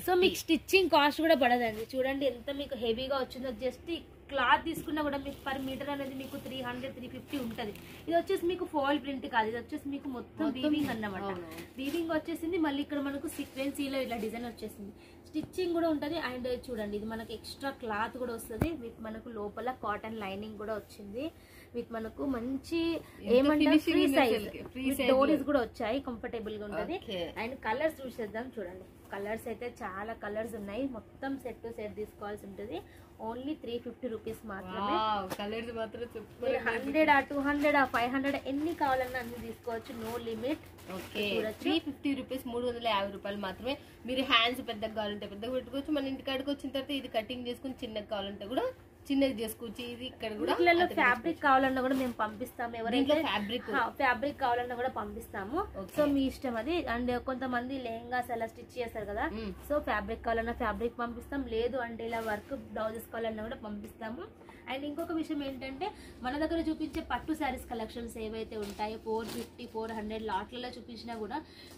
సో మీకు స్టిచ్చింగ్ కాస్ట్ కూడా పడదండి. చూడండి ఎంత మీకు హెవీగా వచ్చిందో. జస్ట్ క్లాత్ తీసుకున్నా కూడా మీకు పర్ మీటర్ అనేది మీకు 300-350 ఉంటది. ఇది వచ్చేసి మీకు ఫాయిల్ ప్రింట్ కాదు, ఇది వచ్చేసి మీకు మొత్తం వీవింగ్ అన్నమాట. వీవింగ్ వచ్చేసింది, మళ్ళీ ఇక్కడ మనకు సీక్వెన్సీలో ఇలా డిజైన్ వచ్చేసింది. స్టిచ్చింగ్ కూడా ఉంటది. అండ్ చూడండి, ఇది మనకు ఎక్స్ట్రా క్లాత్ కూడా వస్తుంది. విత్ మనకు లోపల కాటన్ లైనింగ్ కూడా వచ్చింది. విత్ మనకు మంచి ఏమంటారు ఫ్రీ సైజ్ డోరీస్ కూడా వచ్చాయి, కంఫర్టబుల్ గా ఉంటది. అండ్ కలర్స్ చూసేద్దాం. చూడండి, కలర్స్ అయితే చాలా కలర్స్ ఉన్నాయి. మొత్తం సెట్ తీసుకోవాల్సి ఉంటుంది. ఓన్లీ 350 రూపీస్ మాత్రమే. కలర్స్ మాత్రం 100, 200, 500 ఎన్ని కావాలన్నా అన్ని తీసుకోవచ్చు, నో లిమిట్. ఓకే, 350 రూపీస్, 350 రూపాయలు మాత్రమే. మీరు హ్యాండ్స్ పెద్దగా కావాలంటే పెద్దగా పెట్టుకోవచ్చు. మన ఇంటికాడికి వచ్చిన తర్వాత ఇది కటింగ్ చేసుకుని చిన్నగా కావాలంటే కూడా చిన్నది చేసుకోవచ్చు. ఇది ఇక్కడ కూడా ఫ్యాబ్రిక్ కావాలన్నా కూడా మేము పంపిస్తాము. ఎవరైతే ఫ్యాబ్రిక్ కావాలన్నా కూడా పంపిస్తాము. సో మీ ఇష్టం అది. అండ్ కొంతమంది లెహంగాస్ అలా స్టిచ్ చేస్తారు కదా, సో ఫ్యాబ్రిక్ కావాలన్నా ఫ్యాబ్రిక్ పంపిస్తాం, లేదు అంటే ఇలా వర్క్ బ్లౌజెస్ కావాలన్నా కూడా పంపిస్తాము. అండ్ ఇంకొక విషయం ఏంటంటే, మన దగ్గర చూపించే పట్టు శారీస్ కలెక్షన్స్ ఏవైతే ఉంటాయో 450, 400 లాట్లలో చూపించినా కూడా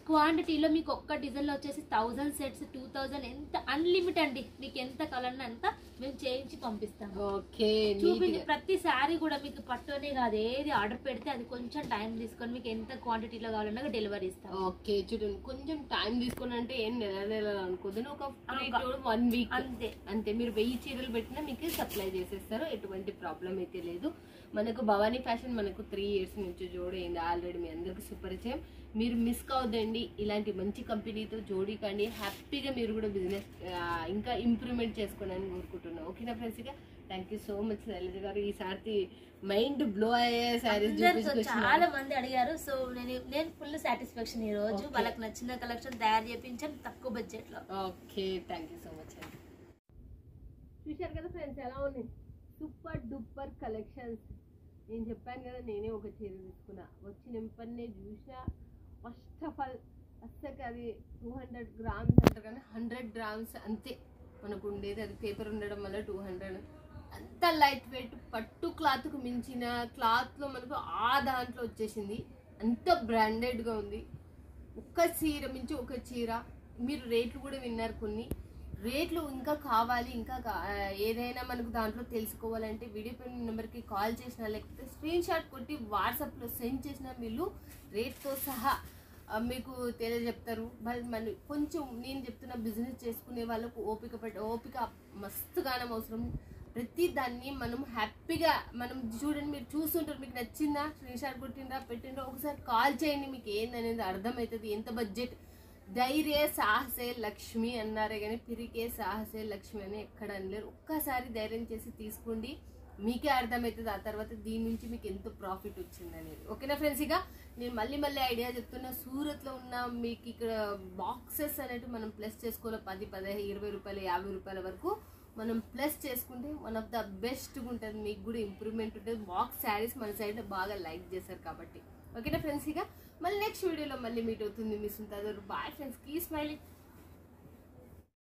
క్వాంటిటీలో మీకు ఒక్క డిజైన్ లో వచ్చేసి 1000 సెట్స్, 2000 ఎంత అన్లిమిట్ అండి. మీకు ఎంత కావాలన్నా అంత మేము చేయించి పంపిస్తాము. చూపించి ప్రతి శారీ కూడా మీకు పట్టు అనే కాదు, ఏది ఆర్డర్ పెడితే అది కొంచెం టైం తీసుకొని మీకు ఎంత క్వాంటిటీలో కావాలన్నా డెలివరీ ఇస్తాం. ఓకే, చూడండి, కొంచెం టైం తీసుకుని అంటే ఏం నెల అనుకోదు, ఒక 1 వీక్ అంతే. మీరు 1000 చీరలు పెట్టినా మీకు సప్లై చేసేస్తారు, ఎటువంటి ప్రాబ్లం అయితే లేదు. మనకు భవానీ ఫ్యాషన్ మనకు 3 years నుంచి జోడైంది ఆల్రెడీ, మీ అందరికి సుపరిచయం. మీరు మిస్ కావద్దండి, ఇలాంటి మంచి కంపెనీతో జోడీ కానీ హ్యాపీగా మీరు కూడా బిజినెస్ ఇంకా ఇంప్రూవ్మెంట్ చేసుకోవడానికి కోరుకుంటున్నాను. ఓకేనా ఫ్రెండ్స్? ఇక thank you so much Sailaja గారు. ఈసారి మైండ్ బ్లో అయ్యే శారీస్ చాలా మంది అడిగారు. సో నేను ఫుల్ సాటిస్ఫాక్షన్ ఈ రోజు. వాళ్ళకి నచ్చిన కలెక్షన్ తయారు చేయించాం తక్కువ బడ్జెట్ లో. Okay, thank you so much అండి. చూశారు కదా ఫ్రెండ్స్, ఎలా ఉన్నాయి సూపర్ డూపర్ కలెక్షన్స్. నేను చెప్పాను కదా, నేనే ఒక చీర తీసుకున్నా, వచ్చిన వెంపన్నే చూసినా. ఫస్ట్ ఆఫ్ ఆల్ అసలు అది 200 grams అంటారు కానీ 100 grams అంతే మనకు ఉండేది. అది పేపర్ ఉండడం వల్ల 200. అంత లైట్ వెయిట్, పట్టు క్లాత్కు మించిన క్లాత్లో మనకు ఆ దాంట్లో వచ్చేసింది. అంత బ్రాండెడ్గా ఉంది. ఒక్క చీర మించి ఒక చీర. మీరు రేట్లు కూడా విన్నారు, కొన్ని రేట్లు ఇంకా కావాలి, ఇంకా ఏదైనా మనకు దాంట్లో తెలుసుకోవాలంటే వీడియో పైన నెంబర్కి కాల్ చేసినా లేకపోతే స్క్రీన్ షాట్ కొట్టి వాట్సాప్లో సెండ్ చేసినా వీళ్ళు రేట్తో సహా మీకు తెలియజెప్తారు. మళ్ళీ కొంచెం నేను చెప్తున్న బిజినెస్ చేసుకునే వాళ్ళకు ఓపిక మస్తుగానం అవసరం. ప్రతి దాన్ని మనం హ్యాపీగా మనం చూడండి, మీరు చూస్తుంటారు, మీకు నచ్చిందా స్క్రీన్ షాట్ కొట్టిందా పెట్టిండ్రా ఒకసారి కాల్ చేయండి, మీకు ఏందనేది అర్థమవుతుంది. ఎంత బడ్జెట్. ధైర్య సాహసే లక్ష్మి అన్నారే కానీ పిరికే సాహసే లక్ష్మి అని ఎక్కడ అనలేరు. ఒక్కసారి ధైర్యం చేసి తీసుకోండి, మీకే అర్థమవుతుంది ఆ తర్వాత దీని నుంచి మీకు ఎంత ప్రాఫిట్ వచ్చింది అనేది. ఓకేనా ఫ్రెండ్స్? ఇక నేను మళ్ళీ ఐడియా చెప్తున్నా. సూరత్లో ఉన్న మీకు ఇక్కడ బాక్సెస్ అనేవి మనం ప్లస్ చేసుకోవాలి. 10, 15, 20 రూపాయలు, 50 రూపాయల వరకు మనం ప్లస్ చేసుకుంటే వన్ ఆఫ్ ద బెస్ట్గా ఉంటుంది. మీకు కూడా ఇంప్రూవ్మెంట్ ఉంటుంది. బాక్స్ శారీస్ మన సైడ్ బాగా లైక్ చేస్తారు కాబట్టి. ఓకేనా ఫ్రెండ్స్? ఇక మళ్ళీ నెక్స్ట్ వీడియోలో మళ్ళీ మీట్ అవుతుంది. మిస్ ఉంటుంది. Bye friends, keep smiling.